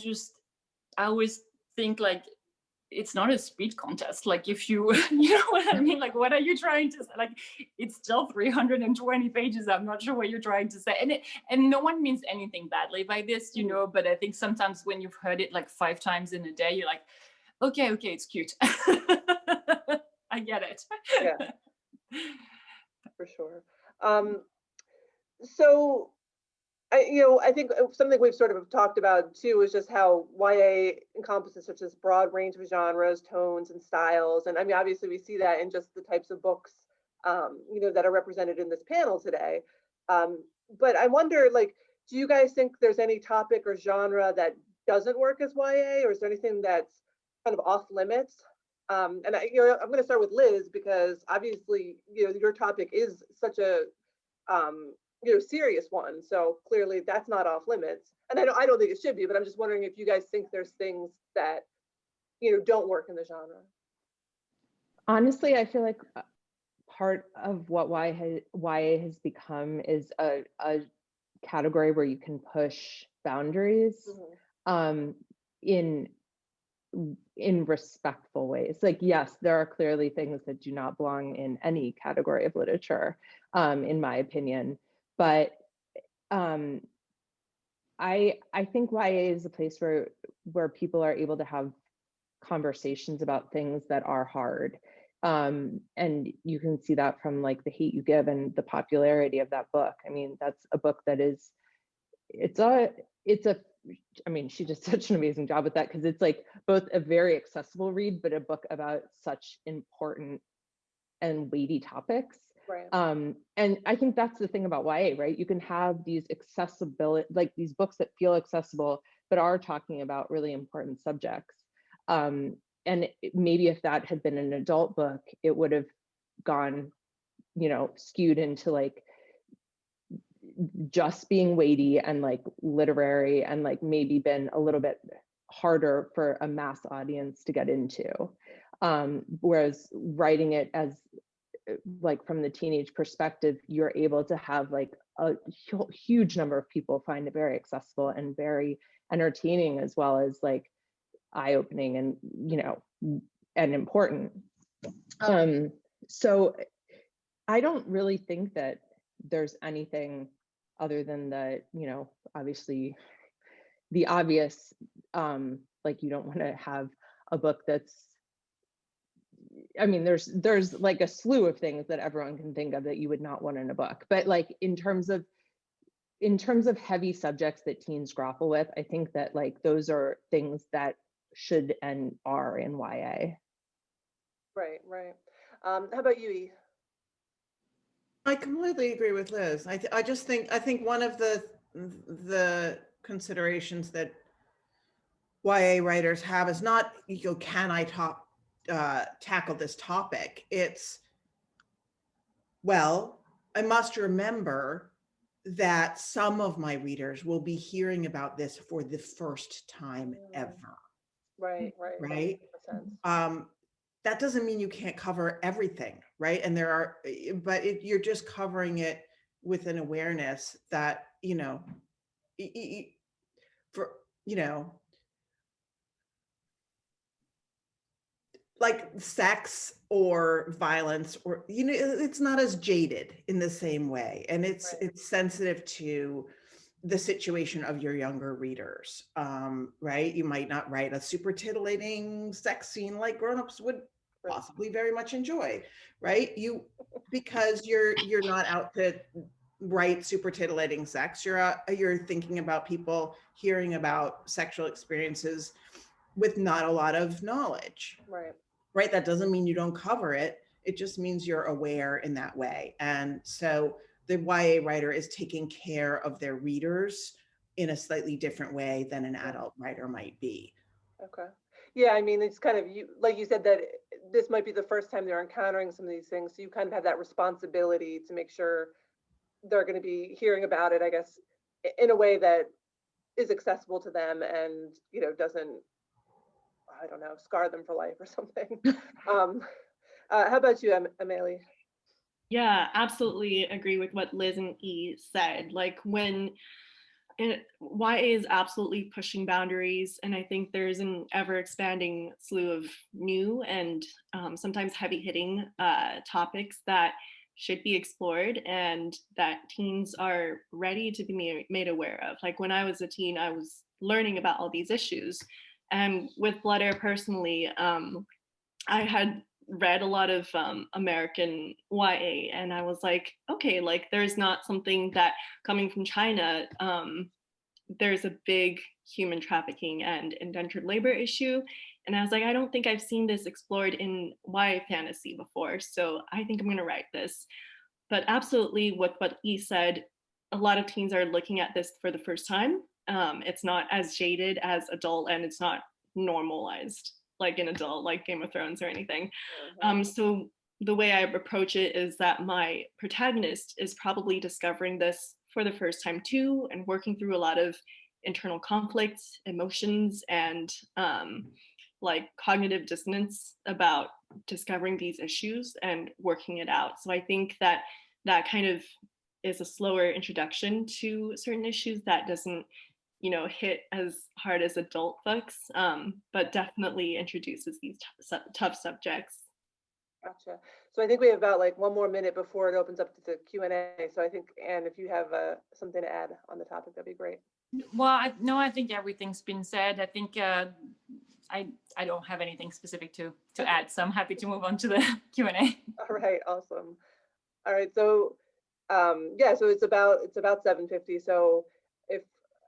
always think, like, it's not a speed contest. Like, if you know what I mean? Like, what are you trying to say? Like, it's still 320 pages. I'm not sure what you're trying to say. And no one means anything badly by this, but I think sometimes when you've heard it like 5 times in a day, you're like, okay, it's cute. I get it. Yeah, for sure. So I think something we've sort of talked about too is just how YA encompasses such this broad range of genres, tones, and styles. And I mean, obviously we see that in just the types of books, that are represented in this panel today. But I wonder, like, do you guys think there's any topic or genre that doesn't work as YA, or is there anything that's kind of off limits? And I'm going to start with Liz, because obviously, your topic is such a serious one, so clearly that's not off limits, and I don't think it should be, but I'm just wondering if you guys think there's things that don't work in the genre. Honestly, I feel like part of what YA has become is a category where you can push boundaries in respectful ways. Like, yes, there are clearly things that do not belong in any category of literature, in my opinion. But I think YA is a place where people are able to have conversations about things that are hard. And you can see that from like The Hate U Give and the popularity of that book. I mean, that's a book that I mean, she did such an amazing job with that, because it's like both a very accessible read, but a book about such important and weighty topics. Right. And I think that's the thing about YA, right? You can have these accessibility, like these books that feel accessible, but are talking about really important subjects. And maybe if that had been an adult book, it would have gone, skewed into like just being weighty and like literary, and like maybe been a little bit harder for a mass audience to get into. Whereas writing it as like from the teenage perspective, you're able to have like a huge number of people find it very accessible and very entertaining, as well as like eye-opening and, you know, and important. So I don't really think that there's anything other than the, you know, obviously the obvious, like you don't want to have a book that's, I mean, there's like a slew of things that everyone can think of that you would not want in a book. But like in terms of heavy subjects that teens grapple with, I think that like those are things that should and are in YA. Right, right. How about you, E? I completely agree with Liz. I think one of the considerations that YA writers have is not, you know, can I tackle this topic? It's, well, I must remember that some of my readers will be hearing about this for the first time ever. Right, right. Right. That makes sense. That doesn't mean you can't cover everything, right? And there are, but you're just covering it with an awareness that, you know, for, you know, like sex or violence, or, you know, it's not as jaded in the same way. And it's sensitive to the situation of your younger readers, right? You might not write a super tittillating sex scene like grown-ups would possibly very much enjoy, right? Because you're not out to write super titillating sex. You're thinking about people hearing about sexual experiences with not a lot of knowledge. Right? That doesn't mean you don't cover it. It just means you're aware in that way. And so the YA writer is taking care of their readers in a slightly different way than an adult writer might be. Okay. Yeah, I mean, it's kind of, you, like you said, that this might be the first time they're encountering some of these things. So you kind of have that responsibility to make sure they're going to be hearing about it, I guess, in a way that is accessible to them and, you know, doesn't, I don't know, scar them for life or something. How about you, Amelie? Yeah, absolutely agree with what Liz and E said. Like when YA is absolutely pushing boundaries, and I think there's an ever expanding slew of new and sometimes heavy hitting topics that should be explored and that teens are ready to be made aware of. Like when I was a teen, I was learning about all these issues. And with Blutter personally, I had read a lot of American YA, and I was like, okay, like there's not something that coming from China, there's a big human trafficking and indentured labor issue. And I was like, I don't think I've seen this explored in YA fantasy before. So I think I'm going to write this. But absolutely with what E said, a lot of teens are looking at this for the first time. It's not as jaded as adult, and it's not normalized like an adult, like Game of Thrones or anything. So the way I approach it is that my protagonist is probably discovering this for the first time too, and working through a lot of internal conflicts, emotions, and like cognitive dissonance about discovering these issues and working it out. So I think that that kind of is a slower introduction to certain issues that doesn't, you know, hit as hard as adult books, but definitely introduces these tough subjects. Gotcha. So I think we have about like one more minute before it opens up to the Q&A. So I think, Anne, if you have something to add on the topic, that'd be great. Well, I think everything's been said. I think I don't have anything specific to add, so I'm happy to move on to the Q&A. All right, awesome. All right, so yeah, so it's about 7:50. So if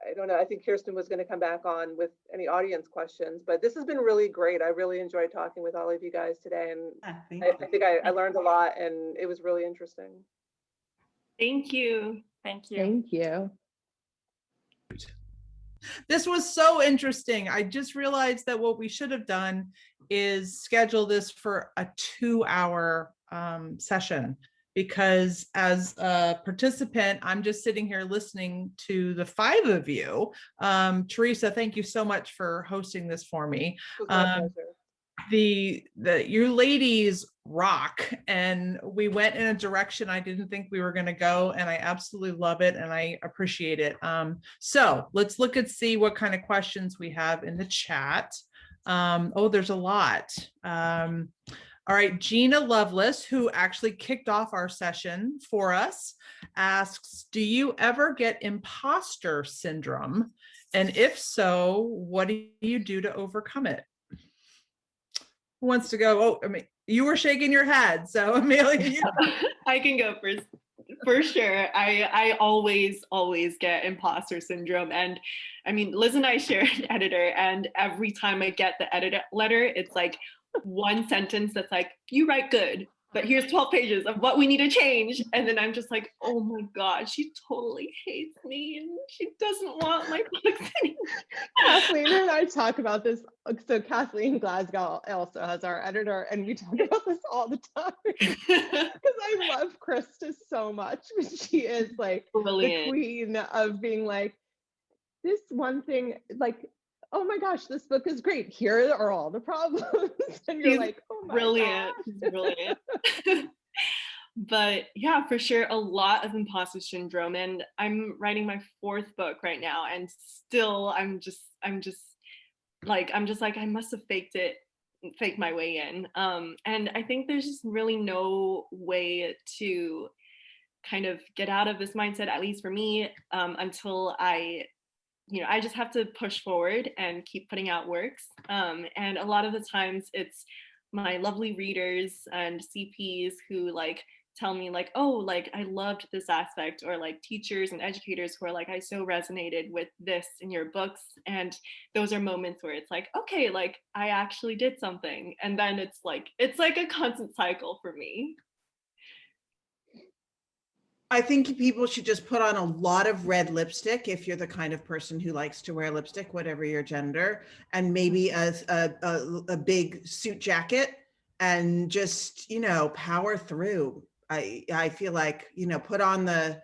I don't know, I think Kirsten was going to come back on with any audience questions, but this has been really great. I really enjoyed talking with all of you guys today, and I think I learned a lot, and it was really interesting. Thank you. Thank you. Thank you. This was so interesting. I just realized that what we should have done is schedule this for a 2-hour session, because as a participant, I'm just sitting here listening to the 5 of you. Theresa, thank you so much for hosting this for me. It was my pleasure. you ladies rock, and we went in a direction I didn't think we were going to go, and I absolutely love it and I appreciate it. So let's look and see what kind of questions we have in the chat. Oh, there's a lot. All right, Gina Lovelace, who actually kicked off our session for us, asks, do you ever get imposter syndrome? And if so, what do you do to overcome it? Who wants to go? Oh, I mean, you were shaking your head, so Amelia. I can go first. For sure. I always get imposter syndrome. And I mean, Liz and I share an editor, and every time I get the edit letter, it's like one sentence that's like, you write good, but here's 12 pages of what we need to change. And then I'm just like, oh my God, she totally hates me and she doesn't want my books anymore. Kathleen and I talk about this. So Kathleen Glasgow also has our editor, and we talk about this all the time because I love Krista so much. She is like Brilliant. the queen of being like, this one thing, like, oh my gosh, this book is great. Here are all the problems. And you're like, oh my brilliant. gosh. Brilliant. But yeah, for sure, a lot of imposter syndrome. And I'm writing my 4th book right now, and still I'm just like, I must have faked my way in. And I think there's just really no way to kind of get out of this mindset, at least for me, until I just have to push forward and keep putting out works. And a lot of the times it's my lovely readers and CPs who like tell me like, oh, like I loved this aspect, or like teachers and educators who are like, I so resonated with this in your books. And those are moments where it's like, okay, like I actually did something. And then it's like a constant cycle for me. I think people should just put on a lot of red lipstick if you're the kind of person who likes to wear lipstick, whatever your gender, and maybe a big suit jacket, and just, power through. I feel like, put on the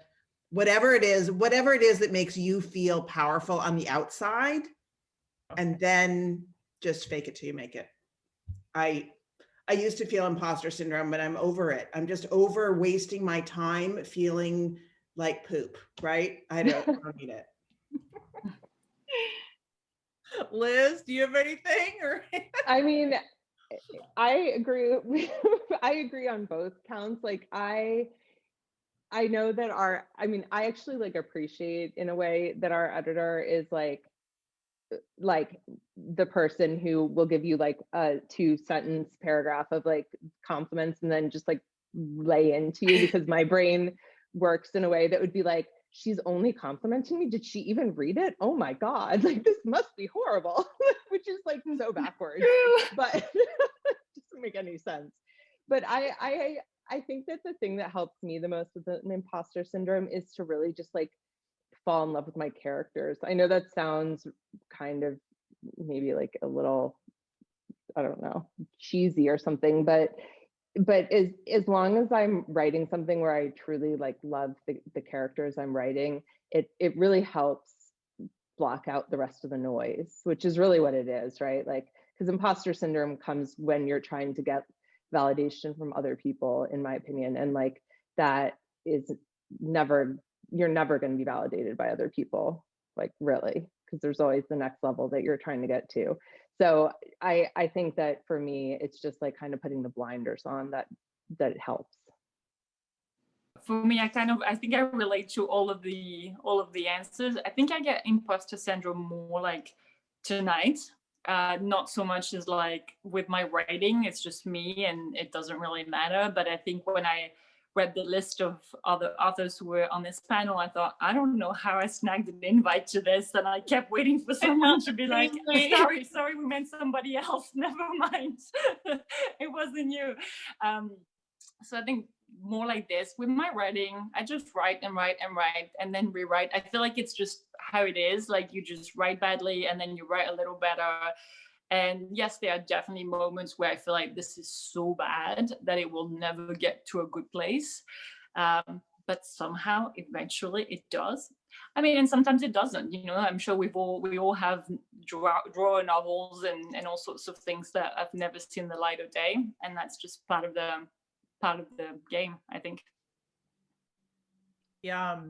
whatever it is that makes you feel powerful on the outside, and then just fake it till you make it. I used to feel imposter syndrome, but I'm over it. I'm just over wasting my time feeling like poop, right? I don't need it. Liz, do you have anything? Or I mean, I agree. I agree on both counts. Like I know that I actually like appreciate in a way that our editor is like the person who will give you like a 2-sentence paragraph of like compliments and then just like lay into you, because my brain works in a way that would be like, she's only complimenting me. Did she even read it? Oh my God, like this must be horrible, which is like so backwards, but it doesn't make any sense. But I think that the thing that helps me the most with an imposter syndrome is to really just like fall in love with my characters. I know that sounds kind of maybe like a little, I don't know, cheesy or something, but as long as I'm writing something where I truly like love the characters I'm writing, it really helps block out the rest of the noise, which is really what it is, right? Like, because imposter syndrome comes when you're trying to get validation from other people, in my opinion, and like that is you're never going to be validated by other people, like really, because there's always the next level that you're trying to get to. So I think that for me, it's just like kind of putting the blinders on that it helps. For me, I think I relate to all of the answers. I think I get imposter syndrome more like tonight, not so much as like with my writing. It's just me and it doesn't really matter. But I think when I read the list of other authors who were on this panel, I thought, I don't know how I snagged an invite to this. And I kept waiting for someone to be like, sorry, we meant somebody else. Never mind. It wasn't you. So I think more like this with my writing, I just write and then rewrite. I feel like it's just how it is. Like you just write badly and then you write a little better. And yes, there are definitely moments where I feel like this is so bad that it will never get to a good place. but somehow eventually it does. I mean, and sometimes it doesn't, you know. I'm sure we all have drawer novels and all sorts of things that have never seen the light of day, and that's just part of the game, I think. Yeah.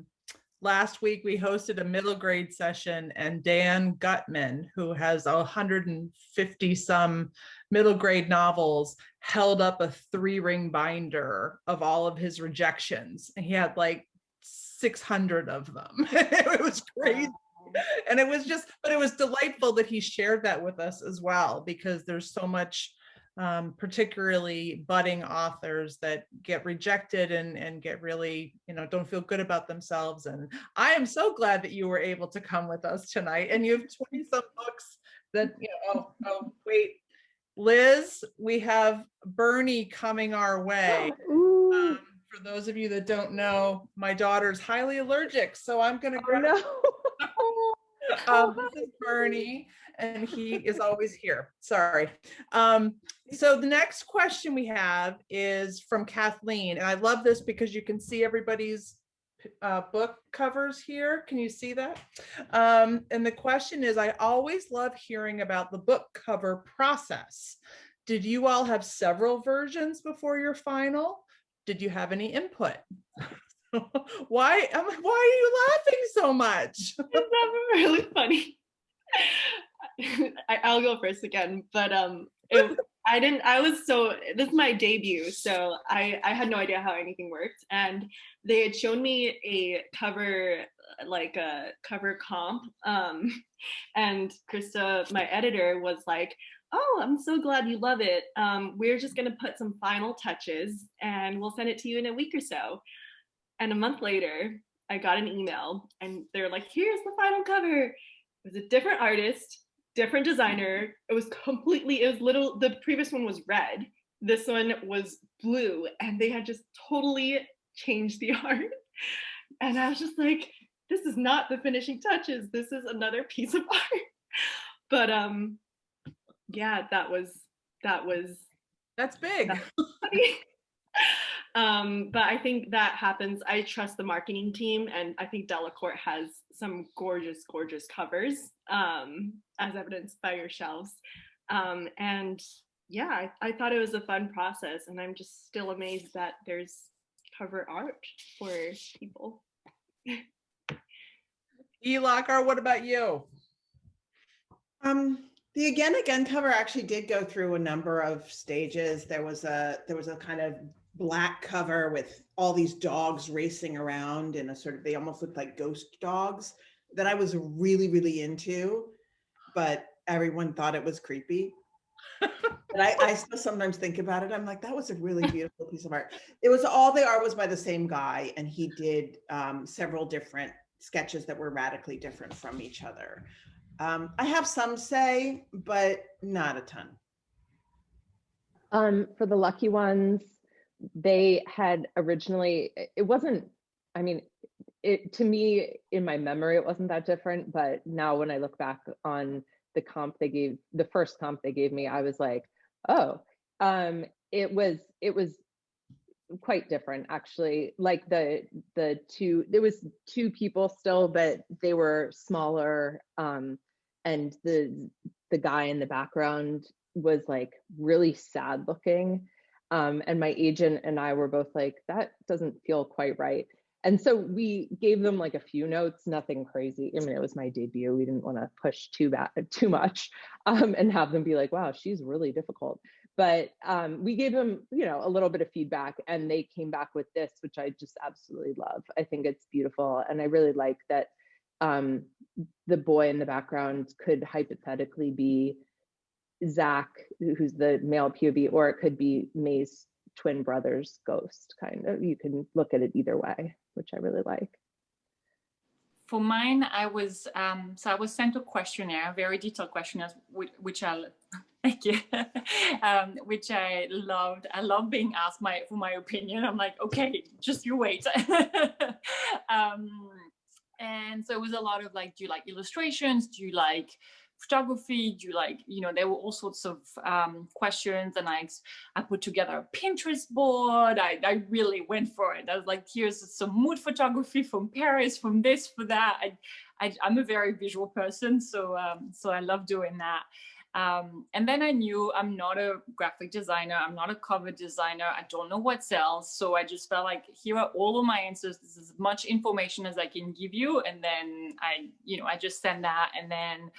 Last week we hosted a middle grade session, and Dan Gutman, who has 150 some middle grade novels, held up a 3-ring binder of all of his rejections. And he had like 600 of them. It was crazy. And it was just, but it was delightful that he shared that with us as well, because there's so much, particularly budding authors that get rejected and get really, you know, don't feel good about themselves. And I am so glad that you were able to come with us tonight. And you have 20 some books that, you know, oh wait, Liz, we have Bernie coming our way. For those of you that don't know, my daughter's highly allergic, so I'm gonna grab this is Bernie, and he is always here. Sorry. So the next question we have is from Kathleen, and I love this because you can see everybody's book covers here. Can you see that? And the question is, I always love hearing about the book cover process. Did you all have several versions before your final? Did you have any input? Why are you laughing so much? It's really funny. I'll go first again, but this is my debut, so I had no idea how anything worked, and they had shown me a cover, like a cover comp, and Krista, my editor, was like, "Oh, I'm so glad you love it. We're just gonna put some final touches and we'll send it to you in a week or so." And a month later, I got an email and they're like, "Here's the final cover." It was a different artist, different designer. The previous one was red. This one was blue, and they had just totally changed the art. And I was just like, this is not the finishing touches. This is another piece of art. But yeah, that's big. But I think that happens. I trust the marketing team, and I think Delacorte has some gorgeous, gorgeous covers, as evidenced by your shelves. And yeah, I thought it was a fun process, and I'm just still amazed that there's cover art for people. Lockhart, what about you? The Again cover actually did go through a number of stages. There was a kind of black cover with all these dogs racing around in a sort of, they almost looked like ghost dogs, that I was really, really into, but everyone thought it was creepy. But I still sometimes think about it. I'm like, that was a really beautiful piece of art. It was, all the art was by the same guy, and he did several different sketches that were radically different from each other. I have some say, but not a ton. For the Lucky Ones, they had originally, it wasn't, I mean, to me, in my memory, it wasn't that different, but now when I look back on the comp they gave, the first comp they gave me, I was like, oh, it was quite different, actually. Like there was two people still, but they were smaller, and the guy in the background was like really sad looking. And my agent and I were both like, that doesn't feel quite right. And so we gave them like a few notes, nothing crazy. I mean, it was my debut. We didn't want to push too much, and have them be like, wow, she's really difficult. But we gave them, you know, a little bit of feedback, and they came back with this, which I just absolutely love. I think it's beautiful. And I really like that the boy in the background could hypothetically be Zach, who's the male POV, or it could be May's twin brother's ghost, kind of. You can look at it either way, which I really like. For mine, I was sent a questionnaire, a very detailed questionnaire, which I thank you, which I loved. I love being asked for my opinion. I'm like, okay, just you wait. And so it was a lot of like, do you like illustrations? Do you like photography? Do you like, there were all sorts of questions, and I put together a Pinterest board. I really went for it. I was like, here's some mood photography from Paris, from this, for that. I'm a very visual person, so I love doing that. And then I knew I'm not a graphic designer. I'm not a cover designer. I don't know what sells. So I just felt like, here are all of my answers. This is as much information as I can give you. And then I just send that. And then,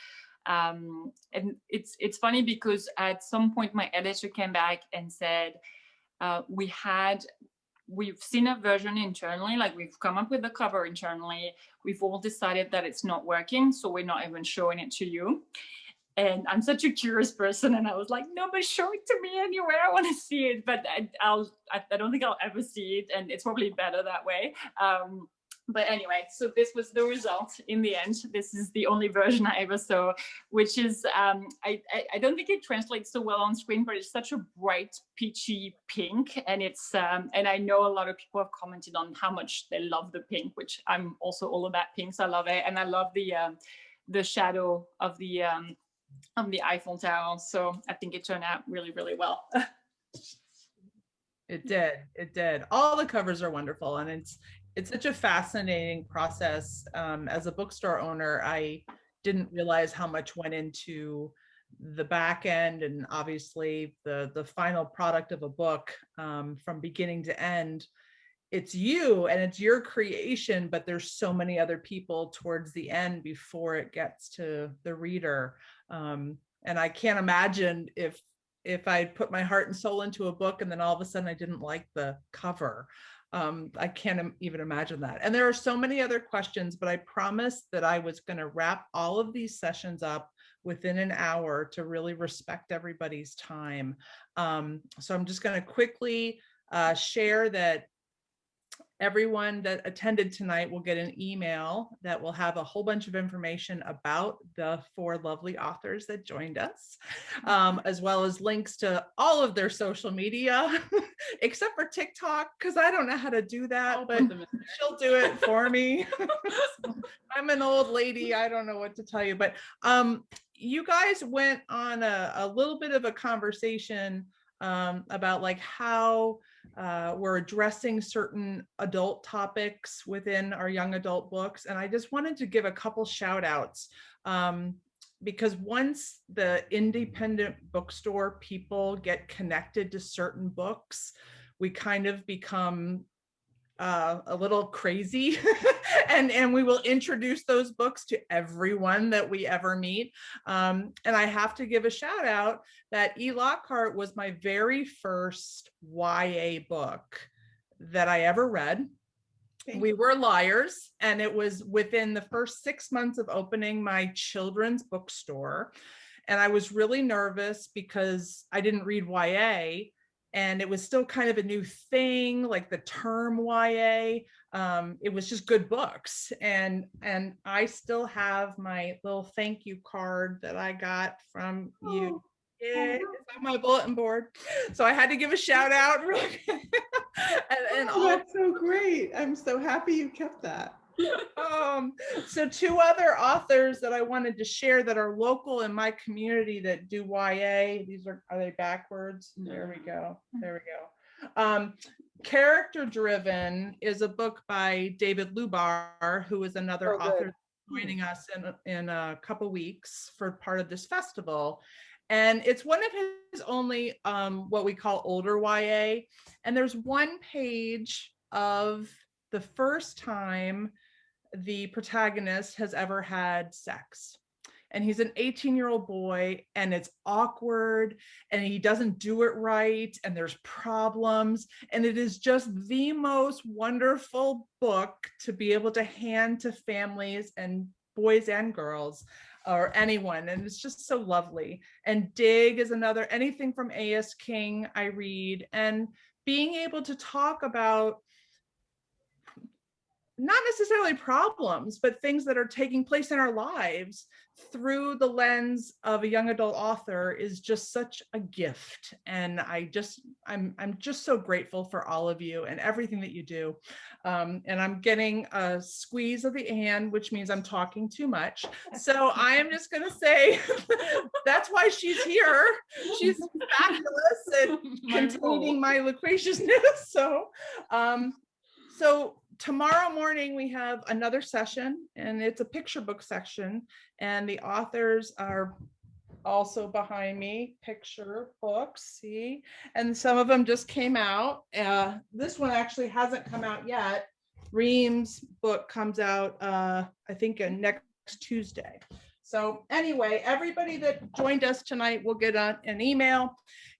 and it's funny because at some point my editor came back and said, we've seen a version internally, like we've come up with the cover internally. We've all decided that it's not working. So we're not even showing it to you. And I'm such a curious person, and I was like, no, but show it to me anywhere. I want to see it, but I don't think I'll ever see it, and it's probably better that way. But anyway, so this was the result in the end. This is the only version I ever saw, which is, I don't think it translates so well on screen, but it's such a bright, peachy pink. And it's, and I know a lot of people have commented on how much they love the pink, which I'm also all about pinks. I love it. And I love the shadow of the Eiffel Tower. So I think it turned out really, really well. It did. All the covers are wonderful, and it's such a fascinating process. As a bookstore owner, I didn't realize how much went into the back end, and obviously the final product of a book, from beginning to end. It's you and it's your creation, but there's so many other people towards the end before it gets to the reader. And I can't imagine if I put my heart and soul into a book and then all of a sudden I didn't like the cover. I can't even imagine that. And there are so many other questions, but I promised that I was going to wrap all of these sessions up within an hour to really respect everybody's time. So I'm just going to quickly share that everyone that attended tonight will get an email that will have a whole bunch of information about the 4 lovely authors that joined us, as well as links to all of their social media, except for TikTok, because I don't know how to do that, but she'll do it for me. I'm an old lady. I don't know what to tell you, but you guys went on a little bit of a conversation about like how we're addressing certain adult topics within our young adult books. And I just wanted to give a couple shout outs, because once the independent bookstore people get connected to certain books, we kind of become a little crazy and we will introduce those books to everyone that we ever meet. And I have to give a shout out that Lockhart was my very first YA book that I ever read. We Were Liars, and it was within the first 6 months of opening my children's bookstore. And I was really nervous because I didn't read YA. And it was still kind of a new thing, like the term YA. It was just good books. And I still have my little thank you card that I got from you. Yeah, it's on my bulletin board. So I had to give a shout out. and that's so great. I'm so happy you kept that. So 2 other authors that I wanted to share that are local in my community that do YA. These are they backwards? There we go. Character Driven is a book by David Lubar, who is another author joining us in a couple weeks for part of this festival. And it's one of his only what we call older YA. And there's one page of the first time the protagonist has ever had sex. And he's an 18-year-old boy, and it's awkward, and he doesn't do it right, and there's problems. And it is just the most wonderful book to be able to hand to families and boys and girls or anyone. And it's just so lovely. And Dig is another, anything from A.S. King I read. And being able to talk about not necessarily problems, but things that are taking place in our lives through the lens of a young adult author is just such a gift. And I'm just so grateful for all of you and everything that you do. And I'm getting a squeeze of the hand, which means I'm talking too much. So I am just going to say that's why she's here. She's fabulous and containing my loquaciousness. So tomorrow morning we have another session, and it's a picture book section, and the authors are also behind me. Picture books, see, and some of them just came out. This one actually hasn't come out yet. Reem's book comes out I think next Tuesday. So anyway, everybody that joined us tonight will get an email.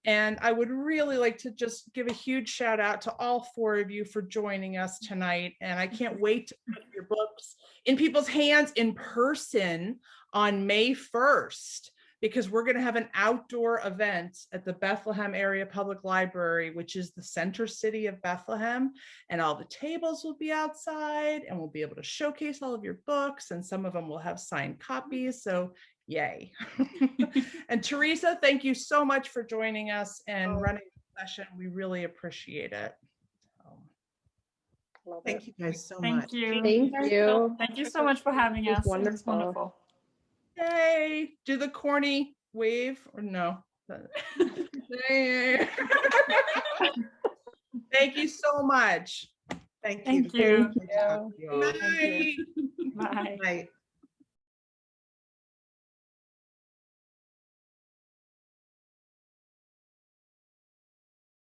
And I would really like to just give a huge shout out to all 4 of you for joining us tonight. And I can't wait to put your books in people's hands in person on May 1st, because we're going to have an outdoor event at the Bethlehem Area Public Library, which is the center city of Bethlehem. And all the tables will be outside, and we'll be able to showcase all of your books, and some of them will have signed copies. So yay. And Theresa, thank you so much for joining us and running the session. We really appreciate it. Thank you guys so Thank much. you. Thank you. Thank you so much for having It was us. It was wonderful. wonderful. Yay. Do the corny wave or no? Thank you so much. Thank you. Thank you. Thank you. Bye. Bye. Bye.